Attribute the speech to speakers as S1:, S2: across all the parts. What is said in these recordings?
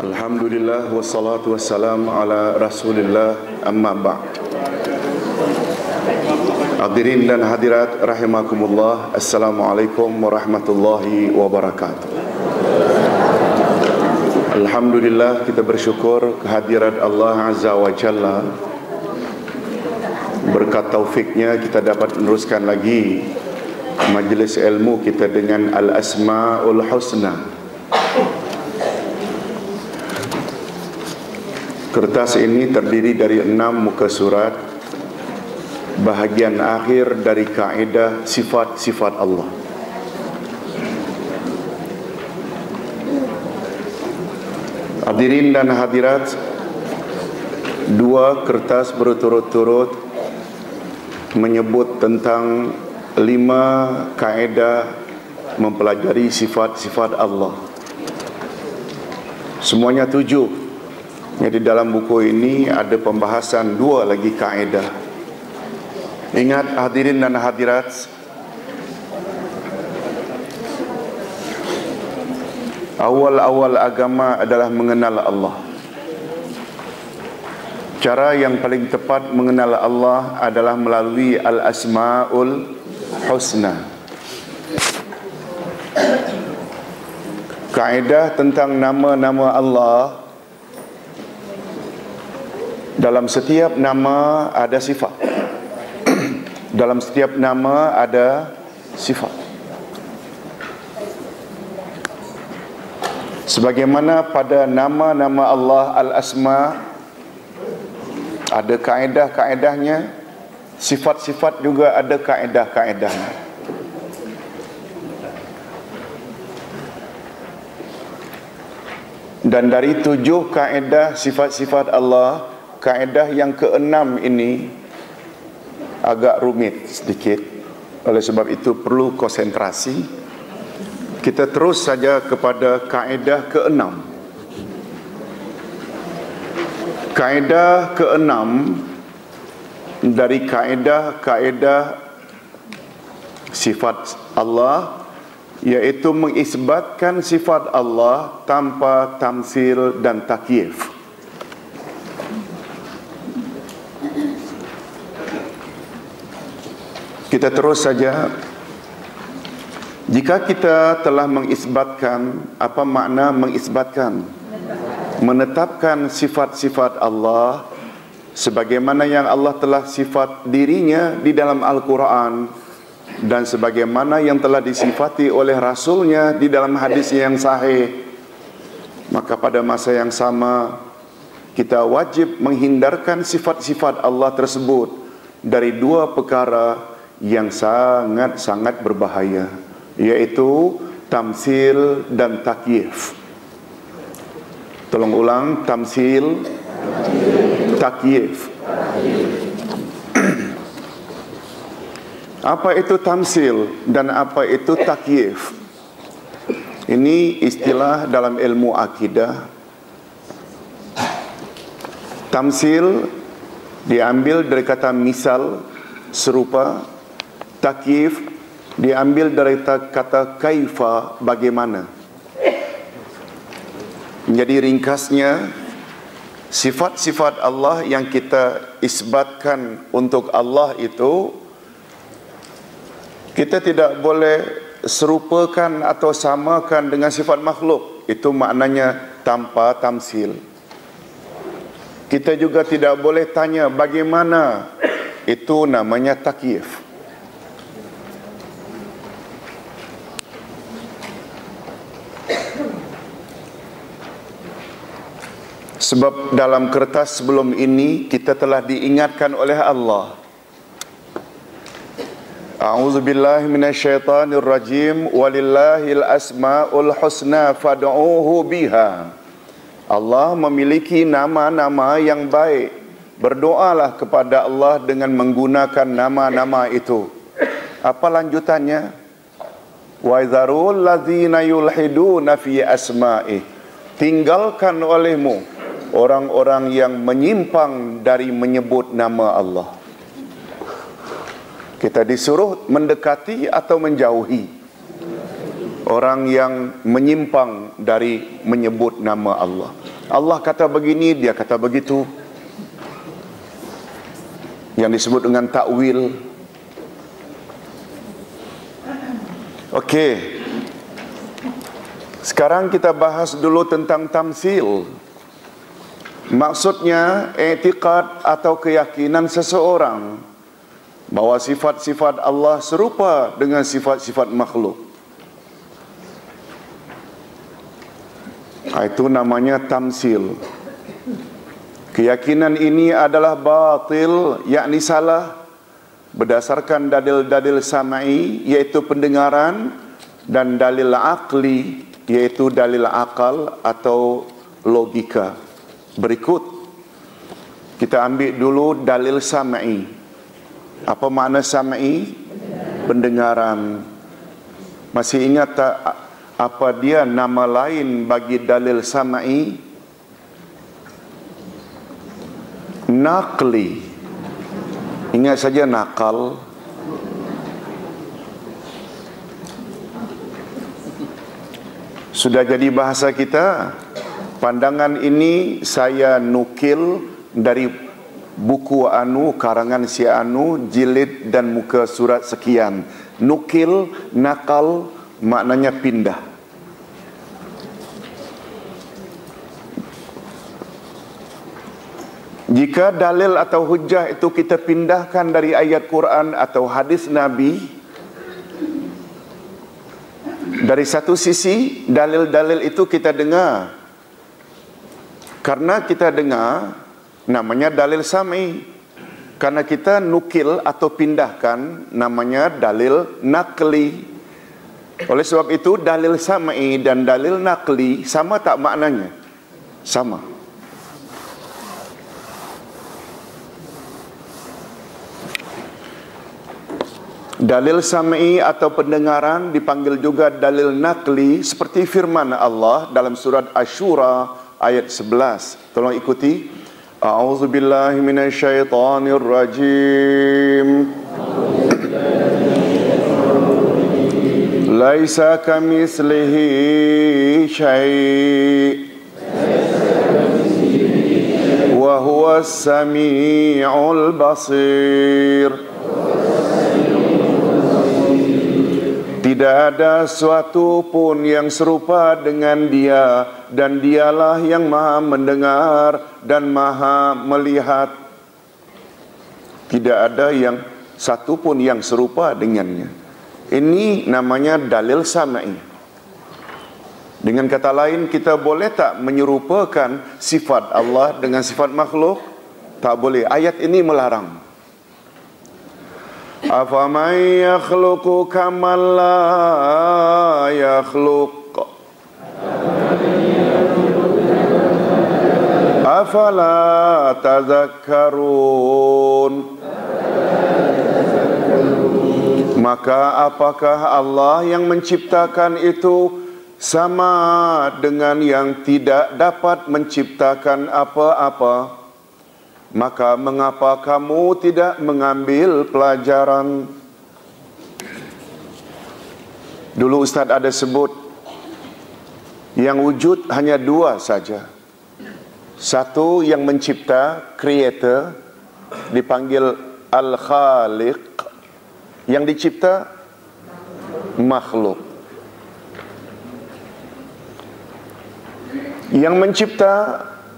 S1: Alhamdulillah wassalatu wassalam ala Rasulillah, amma ba'd. Hadirin dan hadirat rahimakumullah, assalamualaikum warahmatullahi wabarakatuh. Alhamdulillah, kita bersyukur kehadirat Allah Azza wa Jalla. Berkat taufiknya kita dapat meneruskan lagi majlis ilmu kita dengan Al-Asma'ul Husna. Kertas ini terdiri dari 6 muka surat, bahagian akhir dari kaedah sifat-sifat Allah. Hadirin dan hadirat, 2 kertas berturut-turut menyebut tentang 5 kaedah mempelajari sifat-sifat Allah. Semuanya 7. Jadi dalam buku ini ada pembahasan 2 lagi kaedah. Ingat hadirin dan hadirat, awal-awal agama adalah mengenal Allah. Cara yang paling tepat mengenal Allah adalah melalui Al-Asma'ul Husna. Kaedah tentang nama-nama Allah. Dalam setiap nama ada sifat. Dalam setiap nama ada sifat. Sebagaimana pada nama-nama Allah Al-Asma ada kaedah-kaedahnya, sifat-sifat juga ada kaedah-kaedahnya. Dan dari 7 kaedah sifat-sifat Allah, kaedah yang ke-6 ini agak rumit sedikit. Oleh sebab itu perlu konsentrasi. Kita terus saja kepada kaedah ke-6. Kaedah ke-6 dari kaedah-kaedah sifat Allah, iaitu mengisbatkan sifat Allah tanpa tamsil dan takyif. Kita terus saja. Jika kita telah mengisbatkan, apa makna mengisbatkan? Menetapkan sifat-sifat Allah sebagaimana yang Allah telah sifat dirinya di dalam Al-Quran, dan sebagaimana yang telah disifati oleh Rasulnya di dalam hadis yang sahih, maka pada masa yang sama kita wajib menghindarkan sifat-sifat Allah tersebut dari 2 perkara yang sangat-sangat berbahaya, yaitu tamsil dan takyif. Tolong ulang, tamsil, takyif. Apa itu tamsil dan apa itu takyif? Ini istilah dalam ilmu akidah. Tamsil diambil dari kata misal, serupa. Takyif diambil dari kata kaifa, bagaimana. Jadi ringkasnya, sifat-sifat Allah yang kita isbatkan untuk Allah itu, kita tidak boleh serupakan atau samakan dengan sifat makhluk. Itu maknanya tanpa tamsil. Kita juga tidak boleh tanya bagaimana. Itu namanya takyif. Sebab dalam kertas sebelum ini kita telah diingatkan oleh Allah. A'udzubillahi minasyaitonirrajim. Walillahil asma'ul husna fad'uuhu biha. Allah memiliki nama-nama yang baik. Berdoalah kepada Allah dengan menggunakan nama-nama itu. Apa lanjutannya? Wa dzarul ladzina yulhiduna fi asma'i. Tinggalkan olehmu orang-orang yang menyimpang dari menyebut nama Allah. Kita disuruh mendekati atau menjauhi orang yang menyimpang dari menyebut nama Allah. Allah kata begini, dia kata begitu. Yang disebut dengan takwil. Okey. Sekarang kita bahas dulu tentang tamsil. Maksudnya i'tiqad atau keyakinan seseorang bahwa sifat-sifat Allah serupa dengan sifat-sifat makhluk. Itu namanya tamsil. Keyakinan ini adalah batil, yakni salah, berdasarkan dalil-dalil samai, yaitu pendengaran, dan dalil akli, yaitu dalil akal atau logika. Berikut kita ambil dulu dalil samai. Apa makna samai? Pendengaran. Masih ingat tak apa dia nama lain bagi dalil samai? Naqli. Ingat saja nakal. Sudah jadi bahasa kita. Pandangan ini saya nukil dari buku anu, karangan si anu, jilid dan muka surat sekian. Nukil, nakal, maknanya pindah. Jika dalil atau hujah itu kita pindahkan dari ayat Quran atau hadis Nabi, dari satu sisi dalil-dalil itu kita dengar. Karena kita dengar, namanya dalil sam'i. Karena kita nukil atau pindahkan, namanya dalil nakli. Oleh sebab itu dalil sam'i dan dalil nakli sama tak maknanya? Sama. Dalil sam'i atau pendengaran dipanggil juga dalil nakli, seperti firman Allah dalam surat Asy-Syura ayat 11. Tolong ikuti. A'udzubillahi minasyaitonirrajim. Laisa kamitslihi syai' wa huwas sami'ul basir. Tidak ada suatu pun yang serupa dengan dia, dan dialah yang maha mendengar dan maha melihat. Tidak ada yang satu pun yang serupa dengannya. Ini namanya dalil samai. Dengan kata lain, kita boleh tak menyerupakan sifat Allah dengan sifat makhluk? Tak boleh. Ayat ini melarang. Afaman yakhluqu kaman la yakhluq afala tazakkarun. Maka apakah Allah yang menciptakan itu sama dengan yang tidak dapat menciptakan apa-apa? Maka mengapa kamu tidak mengambil pelajaran? Dulu Ustaz ada sebut, yang wujud hanya dua saja. Satu yang mencipta, creator, dipanggil Al-Khaliq. Yang dicipta, makhluk. Yang mencipta,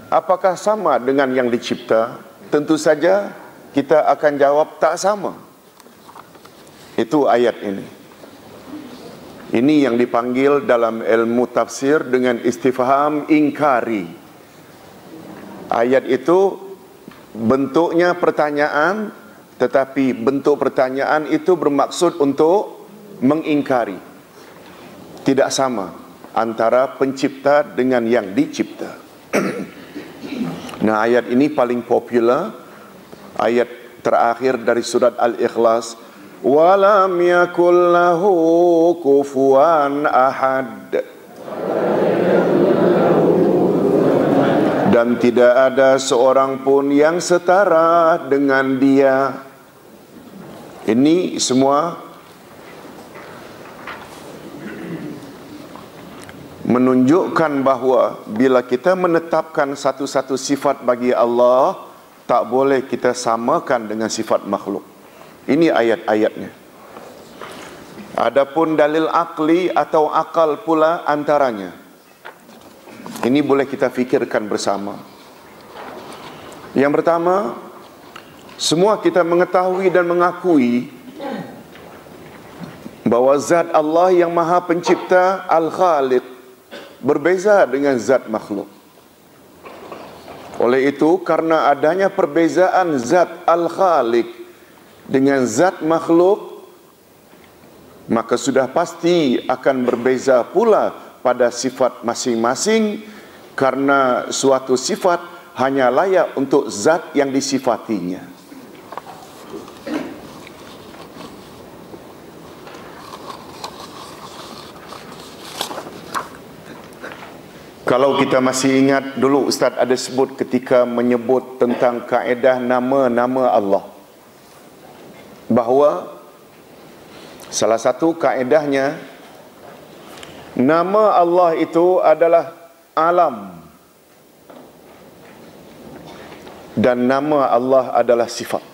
S1: apakah sama dengan yang dicipta? Tentu saja kita akan jawab tak sama. Itu ayat ini. Ini yang dipanggil dalam ilmu tafsir dengan istifham ingkari. Ayat itu bentuknya pertanyaan, tetapi bentuk pertanyaan itu bermaksud untuk mengingkari. Tidak sama antara pencipta dengan yang dicipta. Nah, ayat ini paling popular, ayat terakhir dari surat Al-Ikhlas. Walam yakul lahu kufuwan ahad. Dan tidak ada seorang pun yang setara dengan dia. Ini semua menunjukkan bahawa bila kita menetapkan satu-satu sifat bagi Allah, tak boleh kita samakan dengan sifat makhluk. Ini ayat-ayatnya. Adapun dalil akli atau akal pula antaranya. Ini boleh kita fikirkan bersama. Yang pertama, semua kita mengetahui dan mengakui bahawa zat Allah yang Maha Pencipta, Al-Khaliq, berbeza dengan zat makhluk. Oleh itu, karena adanya perbezaan zat Al-Khaliq dengan zat makhluk, maka sudah pasti akan berbeza pula pada sifat masing-masing, karena suatu sifat hanya layak untuk zat yang disifatinya. Kalau kita masih ingat dulu, Ustaz ada sebut ketika menyebut tentang kaedah nama-nama Allah, bahawa salah satu kaedahnya, nama Allah itu adalah alam dan nama Allah adalah sifat.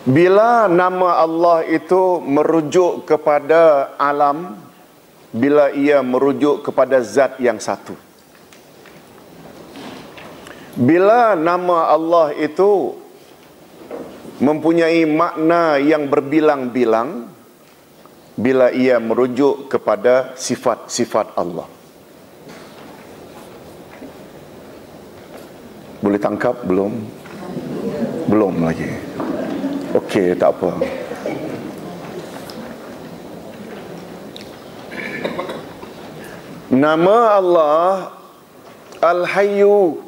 S1: Bila nama Allah itu merujuk kepada alam, bila ia merujuk kepada zat yang satu. Bila nama Allah itu mempunyai makna yang berbilang-bilang, bila ia merujuk kepada sifat-sifat Allah. Boleh tangkap belum? Belum lagi. Okey, tak apa. Nama Allah Al-Hayyu.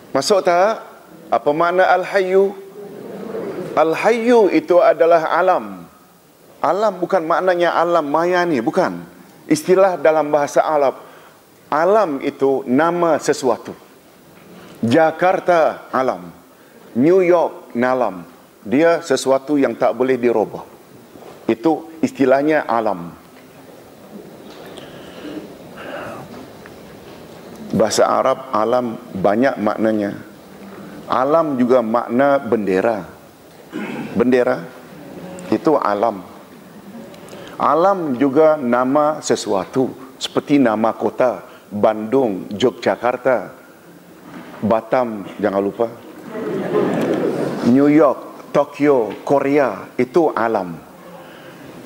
S1: Masuk tak? Apa makna Al-Hayyu? Al-Hayyu itu adalah alam. Alam bukan maknanya alam maya ni, bukan. Istilah dalam bahasa Arab. Alam itu nama sesuatu. Jakarta alam. New York alam. Dia sesuatu yang tak boleh dirubah. Itu istilahnya alam. Bahasa Arab alam banyak maknanya. Alam juga makna bendera. Bendera itu alam. Alam juga nama sesuatu, seperti nama kota, Bandung, Yogyakarta, Batam, jangan lupa, New York, Tokyo, Korea, itu alam.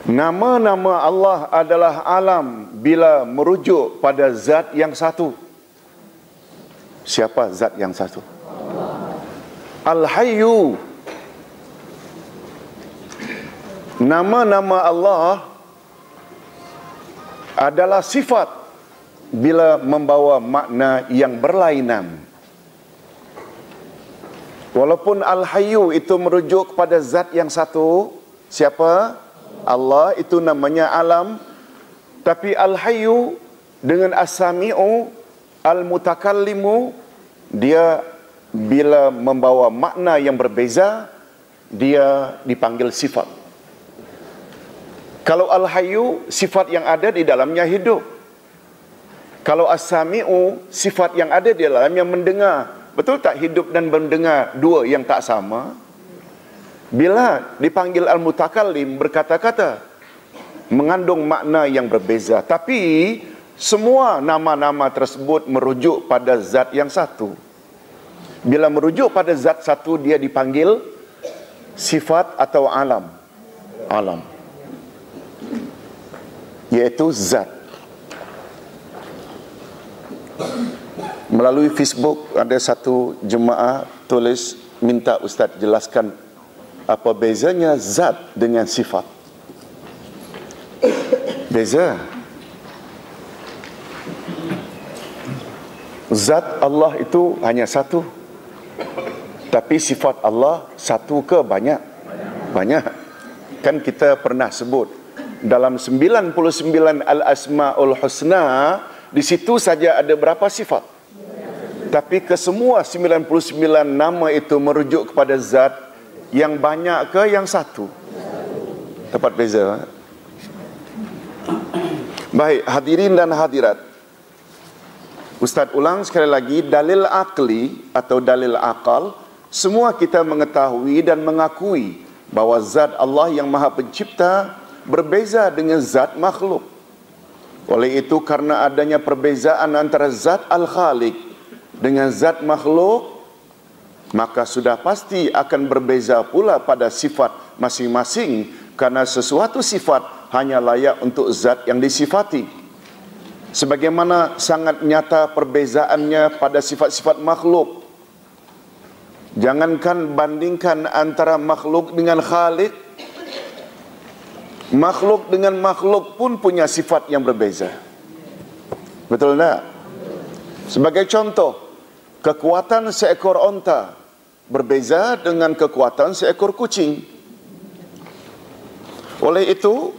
S1: Nama-nama Allah adalah alam bila merujuk pada zat yang satu. Siapa zat yang satu? Al-Hayyu. Nama-nama Allah adalah sifat bila membawa makna yang berlainan. Walaupun Al-Hayyu itu merujuk kepada zat yang satu, siapa? Allah, itu namanya alam. Tapi Al-Hayyu dengan As-Sami'u, Al-Mutakallimu, dia bila membawa makna yang berbeza, dia dipanggil sifat. Kalau Al-Hayyu, sifat yang ada di dalamnya hidup. Kalau As-Sami'u, sifat yang ada di dalamnya mendengar. Betul tak hidup dan mendengar dua yang tak sama? Bila dipanggil Al-Mutakallim, berkata-kata, mengandung makna yang berbeza. Tapi semua nama-nama tersebut merujuk pada zat yang satu. Bila merujuk pada zat satu, dia dipanggil sifat atau alam. Alam. Iaitu zat. Melalui Facebook ada satu jemaah tulis minta Ustaz jelaskan apa bezanya zat dengan sifat. Beza. Zat Allah itu hanya satu. Tapi sifat Allah satu ke banyak? Banyak. Kan kita pernah sebut dalam 99 Al-Asma'ul Husna, di situ saja ada berapa sifat? Tapi kesemua 99 nama itu merujuk kepada zat Yang banyak ke yang satu? Dapat beza. Baik, hadirin dan hadirat. Ustaz ulang sekali lagi, dalil akli atau dalil akal, semua kita mengetahui dan mengakui bahawa zat Allah yang Maha Pencipta berbeza dengan zat makhluk. Oleh itu, karena adanya perbezaan antara zat Al-Khaliq dengan zat makhluk, maka sudah pasti akan berbeza pula pada sifat masing-masing, karena sesuatu sifat hanya layak untuk zat yang disifati. Sebagaimana sangat nyata perbezaannya pada sifat-sifat makhluk. Jangankan bandingkan antara makhluk dengan Khaliq, makhluk dengan makhluk pun punya sifat yang berbeza. Betul tak? Sebagai contoh, kekuatan seekor onta berbeza dengan kekuatan seekor kucing. Oleh itu,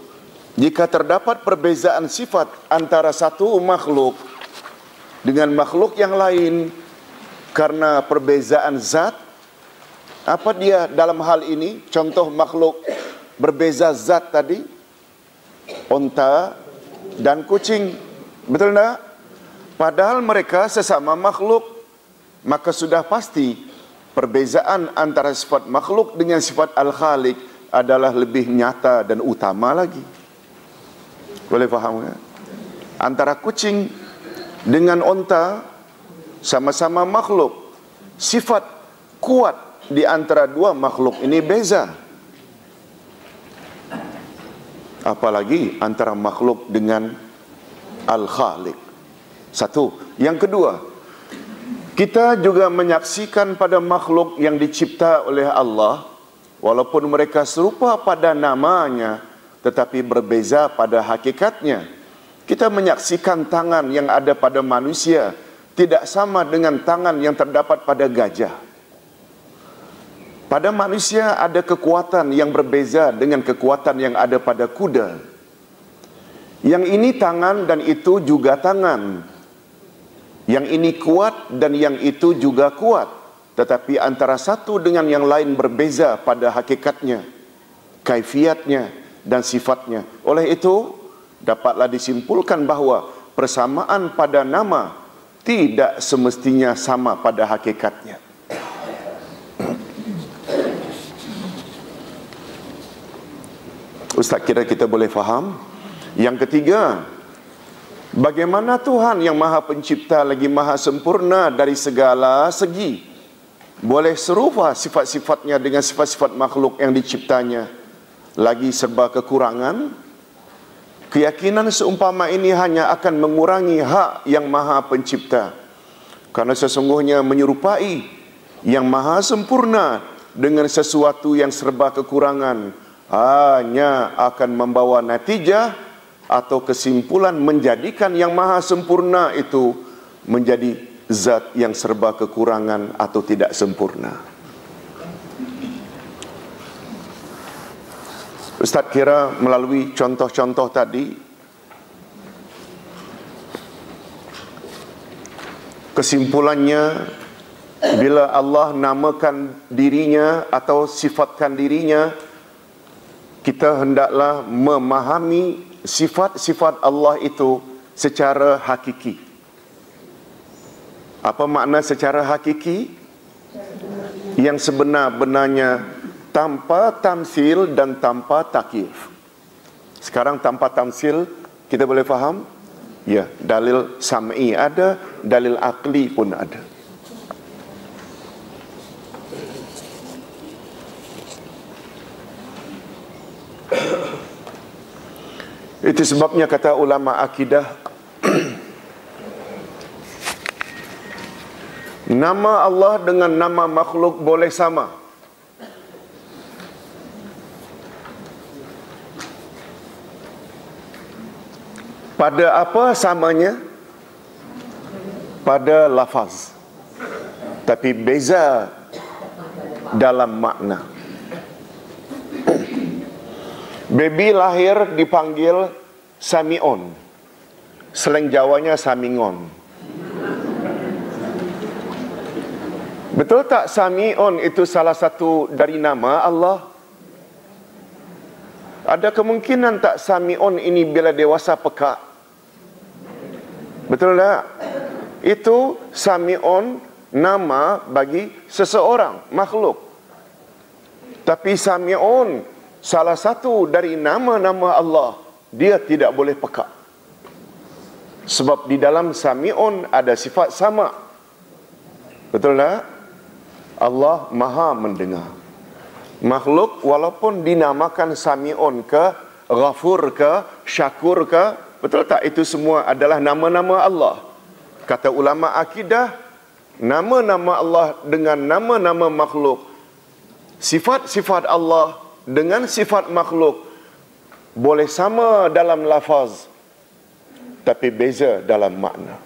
S1: jika terdapat perbezaan sifat antara satu makhluk dengan makhluk yang lain karena perbezaan zat, apa dia dalam hal ini? Contoh makhluk berbeza zat tadi, onta dan kucing. Betul tak? Padahal mereka sesama makhluk, maka sudah pasti perbezaan antara sifat makhluk dengan sifat Al-Khaliq adalah lebih nyata dan utama lagi. Boleh faham kan? Antara kucing dengan onta, sama-sama makhluk, sifat kuat di antara dua makhluk ini beza. Apalagi antara makhluk dengan Al-Khaliq. Satu. Yang kedua, kita juga menyaksikan pada makhluk yang dicipta oleh Allah, walaupun mereka serupa pada namanya, tetapi berbeza pada hakikatnya. Kita menyaksikan tangan yang ada pada manusia tidak sama dengan tangan yang terdapat pada gajah. Pada manusia ada kekuatan yang berbeza dengan kekuatan yang ada pada kuda. Yang ini tangan dan itu juga tangan. Yang ini kuat dan yang itu juga kuat. Tetapi antara satu dengan yang lain berbeza pada hakikatnya, kaifiatnya dan sifatnya. Oleh itu, dapatlah disimpulkan bahawa persamaan pada nama tidak semestinya sama pada hakikatnya. Ustaz, kira kita boleh faham? Yang ketiga, bagaimana Tuhan yang Maha Pencipta lagi Maha Sempurna dari segala segi boleh serupa sifat-sifatnya dengan sifat-sifat makhluk yang diciptanya, lagi serba kekurangan? Keyakinan seumpama ini hanya akan mengurangi hak yang Maha Pencipta, karena sesungguhnya menyerupai yang Maha Sempurna dengan sesuatu yang serba kekurangan hanya akan membawa natijah atau kesimpulan menjadikan yang Maha Sempurna itu menjadi zat yang serba kekurangan atau tidak sempurna. Ustaz kira melalui contoh-contoh tadi, kesimpulannya, bila Allah namakan dirinya atau sifatkan dirinya, kita hendaklah memahami sifat-sifat Allah itu secara hakiki. Apa makna secara hakiki? Yang sebenar-benarnya, tanpa tamsil dan tanpa takyif. Sekarang tanpa tamsil kita boleh faham? Ya, dalil sam'i ada, dalil akli pun ada. Itu sebabnya kata ulama akidah, nama Allah dengan nama makhluk boleh sama. Pada apa samanya? Pada lafaz. Tapi beza dalam makna. Baby lahir dipanggil Samion. Slang Jawanya Samingon. Betul tak Sami'un itu salah satu dari nama Allah? Ada kemungkinan tak Sami'un ini bila dewasa peka? Betul tak? Itu Sami'un nama bagi seseorang, makhluk. Tapi Sami'un salah satu dari nama-nama Allah, dia tidak boleh peka. Sebab di dalam Sami'un ada sifat sama. Betul tak? Allah Maha mendengar. Makhluk walaupun dinamakan Sami'un ke, Ghafur ke, Syakur ke, betul tak? Itu semua adalah nama-nama Allah. Kata ulama akidah, nama-nama Allah dengan nama-nama makhluk, sifat-sifat Allah dengan sifat makhluk boleh sama dalam lafaz, tapi beza dalam makna.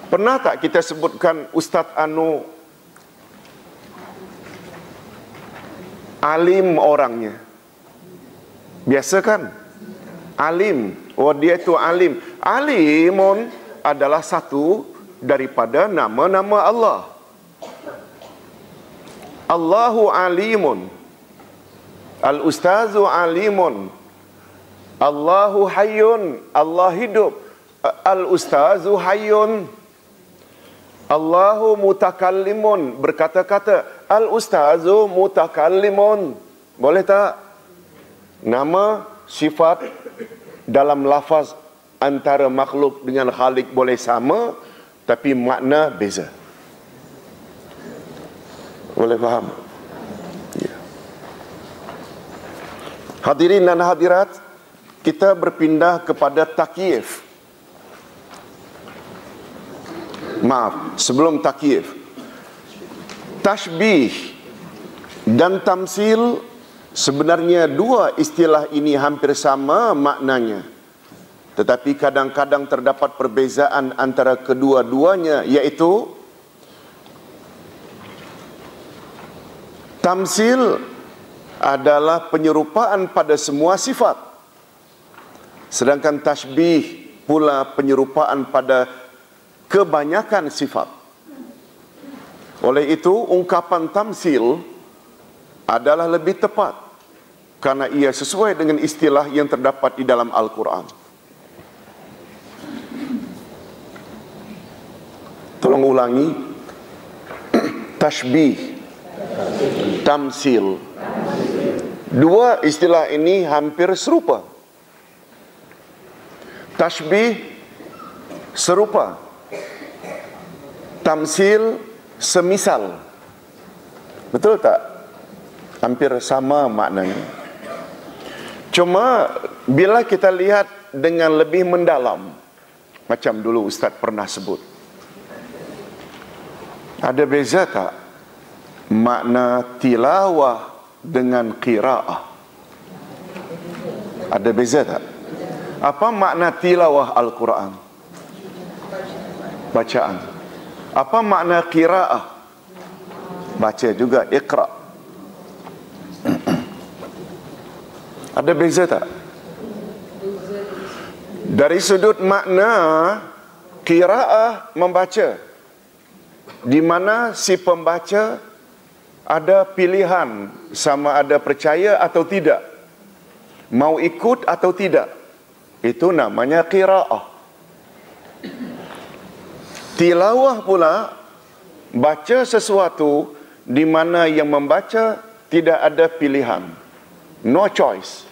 S1: Pernah tak kita sebutkan Ustaz Anu alim orangnya? Biasa kan? Alim. Oh, dia itu alim. Alimun adalah satu daripada nama-nama Allah. Allahu alimun. Al-ustazu alimun. Allahu hayyun. Allah hidup. Al-ustazu hayyun. Allahu mutakallimun, berkata-kata. Al-ustazu mutakallimun. Boleh tak? Nama, sifat dalam lafaz antara makhluk dengan khalik boleh sama, tapi makna beza. Boleh faham? Ya. Hadirin dan hadirat, kita berpindah kepada takyif. Maaf, sebelum takyif. Tashbih dan tamsil, sebenarnya dua istilah ini hampir sama maknanya. Tetapi kadang-kadang terdapat perbezaan antara kedua-duanya, iaitu tamsil adalah penyerupaan pada semua sifat, sedangkan tashbih pula penyerupaan pada kebanyakan sifat. Oleh itu, ungkapan tamsil adalah lebih tepat karena ia sesuai dengan istilah yang terdapat di dalam Al-Quran. Tolong ulangi. Tashbih, tamsil. Dua istilah ini hampir serupa. Tashbih serupa, tamsil semisal. Betul tak? Hampir sama maknanya. Cuma bila kita lihat dengan lebih mendalam, macam dulu Ustaz pernah sebut, ada beza tak makna tilawah dengan qiraah? Ada beza tak? Apa makna tilawah Al-Quran? Bacaan. Apa makna qiraah? Baca juga, iqra. Ada beza tak? Dari sudut makna, qiraah membaca, di mana si pembaca ada pilihan sama ada percaya atau tidak, mau ikut atau tidak. Itu namanya qiraah. Tilawah pula baca sesuatu di mana yang membaca tidak ada pilihan, no choice.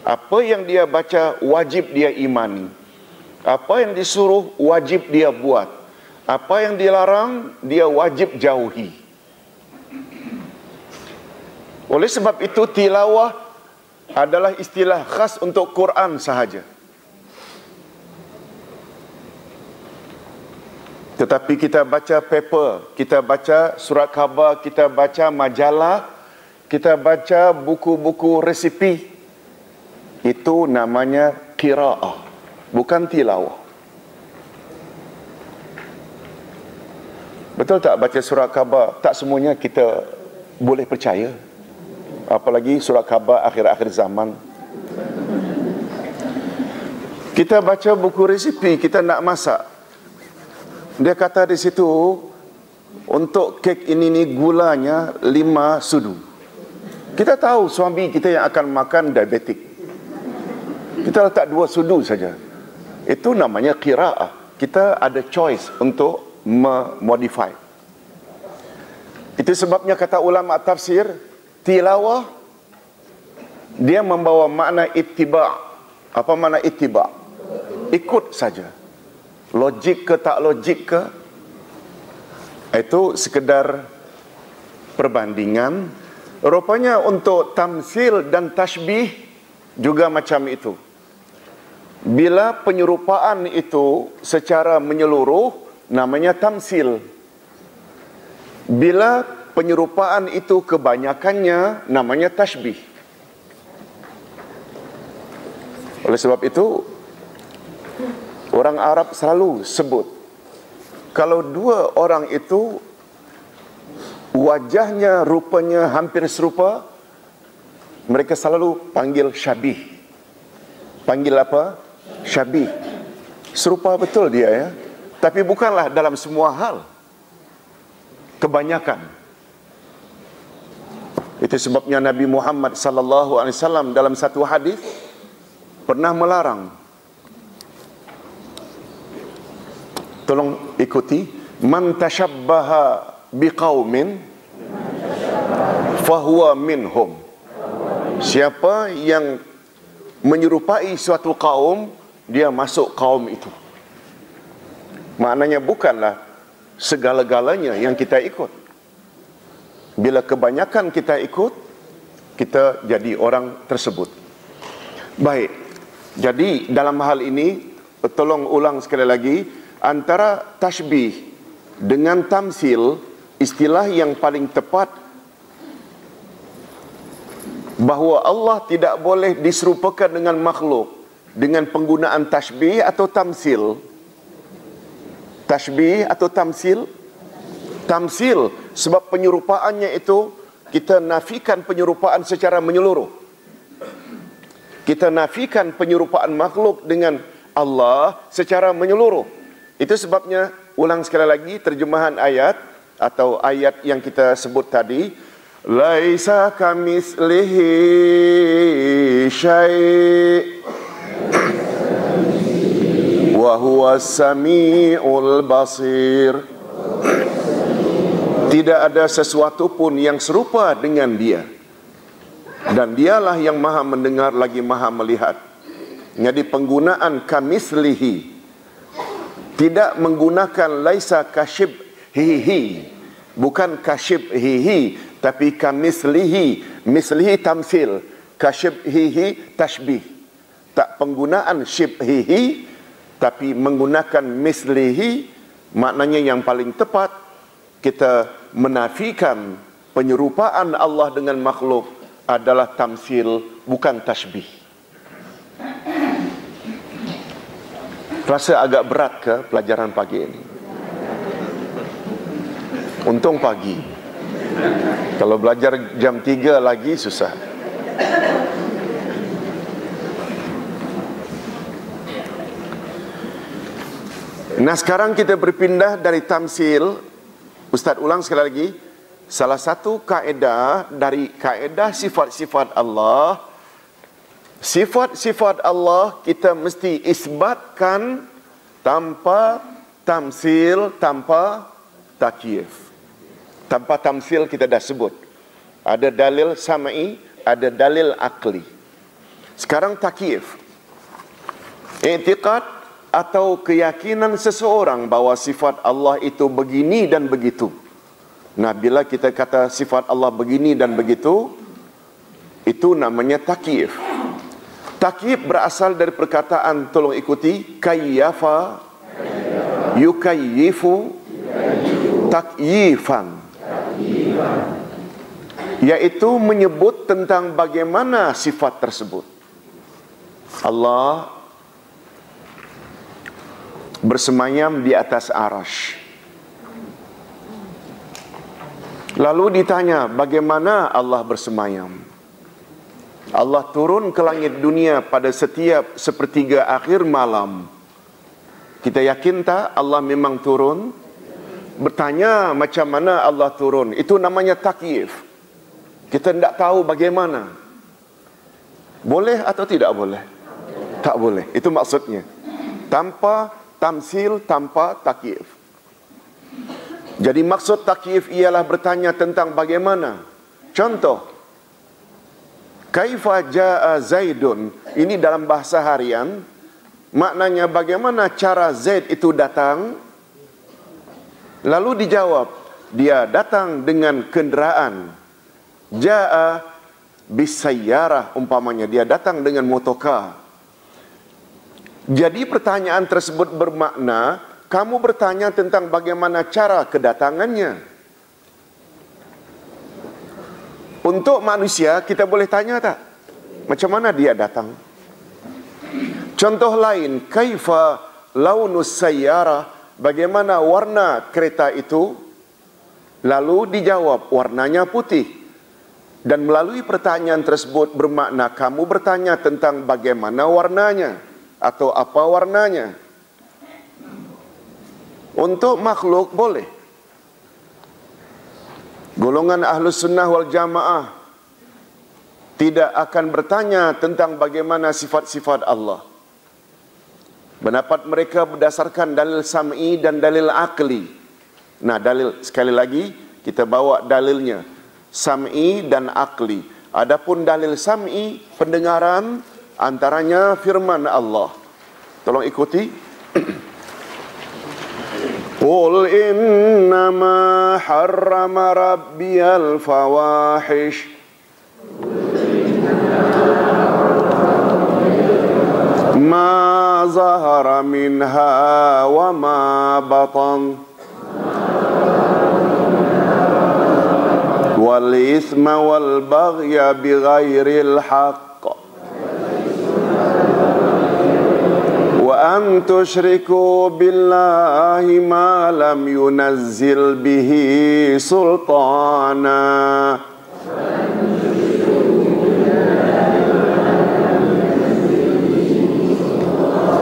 S1: Apa yang dia baca wajib dia imani, apa yang disuruh wajib dia buat, apa yang dilarang dia wajib jauhi. Oleh sebab itu tilawah adalah istilah khas untuk Quran sahaja. Tetapi kita baca paper, kita baca surat khabar, kita baca majalah, kita baca buku-buku resipi, itu namanya qiraah, bukan tilawah. Betul tak? Baca surat khabar, tak semuanya kita boleh percaya. Apalagi surat khabar akhir-akhir zaman. Kita baca buku resipi, kita nak masak, dia kata di situ untuk kek ini ni gulanya 5 sudu. Kita tahu suami kita yang akan makan diabetik, kita letak 2 sudu saja. Itu namanya qiraah. Kita ada choice untuk memodify. Itu sebabnya kata ulama tafsir, tilawah dia membawa makna ittiba'. Apa makna ittiba'? Ikut saja. Logik ke tak logik ke, itu sekedar perbandingan. Rupanya untuk tamsil dan tashbih juga macam itu. Bila penyerupaan itu secara menyeluruh, namanya tamsil. Bila penyerupaan itu kebanyakannya, namanya tashbih. Oleh sebab itu, orang Arab selalu sebut, kalau 2 orang itu wajahnya, rupanya hampir serupa, mereka selalu panggil syabih. Panggil apa? Syabih. Serupa betul dia ya. Tapi bukanlah dalam semua hal. Kebanyakan. Itu sebabnya Nabi Muhammad sallallahu alaihi wasallam dalam satu hadis pernah melarang. Tolong ikuti, man tashabbaha biqaumin fahuwa minhum. Siapa yang menyerupai suatu kaum, dia masuk kaum itu. Maknanya bukanlah segala-galanya yang kita ikut. Bila kebanyakan kita ikut, kita jadi orang tersebut. Baik. Jadi dalam hal ini, tolong ulang sekali lagi, antara tashbih dengan tamsil, istilah yang paling tepat bahawa Allah tidak boleh diserupakan dengan makhluk dengan penggunaan tashbih atau tamsil. Tashbih atau tamsil? Tamsil, sebab penyerupaannya itu kita nafikan penyerupaan secara menyeluruh. Kita nafikan penyerupaan makhluk dengan Allah secara menyeluruh. Itu sebabnya, ulang sekali lagi terjemahan ayat atau ayat yang kita sebut tadi, laisa kamitslihi syai' wa huwas samiul basir. Tidak ada sesuatu pun yang serupa dengan dia, dan dialah yang maha mendengar lagi maha melihat. Jadi penggunaan kamitslihi tidak menggunakan laisa kasyib hihi, bukan kasyib hihi, tapi kamislihi. Mislihi tamsil, kasyib hihi tashbih. Tak penggunaan syibhihi, tapi menggunakan mislihi. Maknanya yang paling tepat, kita menafikan penyerupaan Allah dengan makhluk adalah tamsil, bukan tashbih. Rasa agak berat ke pelajaran pagi ini? Untung pagi. Kalau belajar jam 3 lagi susah. Nah, sekarang kita berpindah dari tamsil. Ustaz ulang sekali lagi. Salah satu kaedah dari kaedah sifat-sifat Allah, sifat-sifat Allah kita mesti isbatkan tanpa tamsil, tanpa takyif. Tanpa tamsil kita dah sebut. Ada dalil sam'i, ada dalil akli. Sekarang takyif. I'tiqad atau keyakinan seseorang bahawa sifat Allah itu begini dan begitu. Nah, bila kita kata sifat Allah begini dan begitu, itu namanya takyif. Takyif berasal dari perkataan, tolong ikuti, kayyafa yukayyifu takyifan, yaitu menyebut tentang bagaimana sifat tersebut. Allah bersemayam di atas arasy. Lalu ditanya, bagaimana Allah bersemayam? Allah turun ke langit dunia pada setiap sepertiga akhir malam. Kita yakin tak Allah memang turun? bertanya macam mana Allah turun. Itu namanya takyif. Kita tidak tahu bagaimana. Boleh atau tidak boleh? Tak boleh. Itu maksudnya. Tanpa tamsil, tanpa takyif. Jadi maksud takyif ialah bertanya tentang bagaimana. Contoh, kaifa jaa Zaidun. Ini dalam bahasa harian. Maknanya bagaimana cara Zaid itu datang. Lalu dijawab, dia datang dengan kenderaan. Jaa bisayyarah, umpamanya dia datang dengan motorkar. Jadi pertanyaan tersebut bermakna kamu bertanya tentang bagaimana cara kedatangannya. Untuk manusia kita boleh tanya tak? Macam mana dia datang? Contoh lain, kaifa launus sayyarah, bagaimana warna kereta itu? Lalu dijawab, warnanya putih. Dan melalui pertanyaan tersebut bermakna kamu bertanya tentang bagaimana warnanya atau apa warnanya. Untuk makhluk boleh. Golongan Ahlus Sunnah wal Jamaah tidak akan bertanya tentang bagaimana sifat-sifat Allah. Pendapat mereka berdasarkan dalil sam'i dan dalil akli. Nah, dalil sekali lagi kita bawa dalilnya sam'i dan akli. Adapun dalil sam'i pendengaran, antaranya firman Allah. Tolong ikuti. Qul innama harrama rabbiyal fawahish ma zahara minha wa ma batan wal ithma wal baghya bighairil haqq wa an tusyriku billahi ma lam yunazzil bihi sultana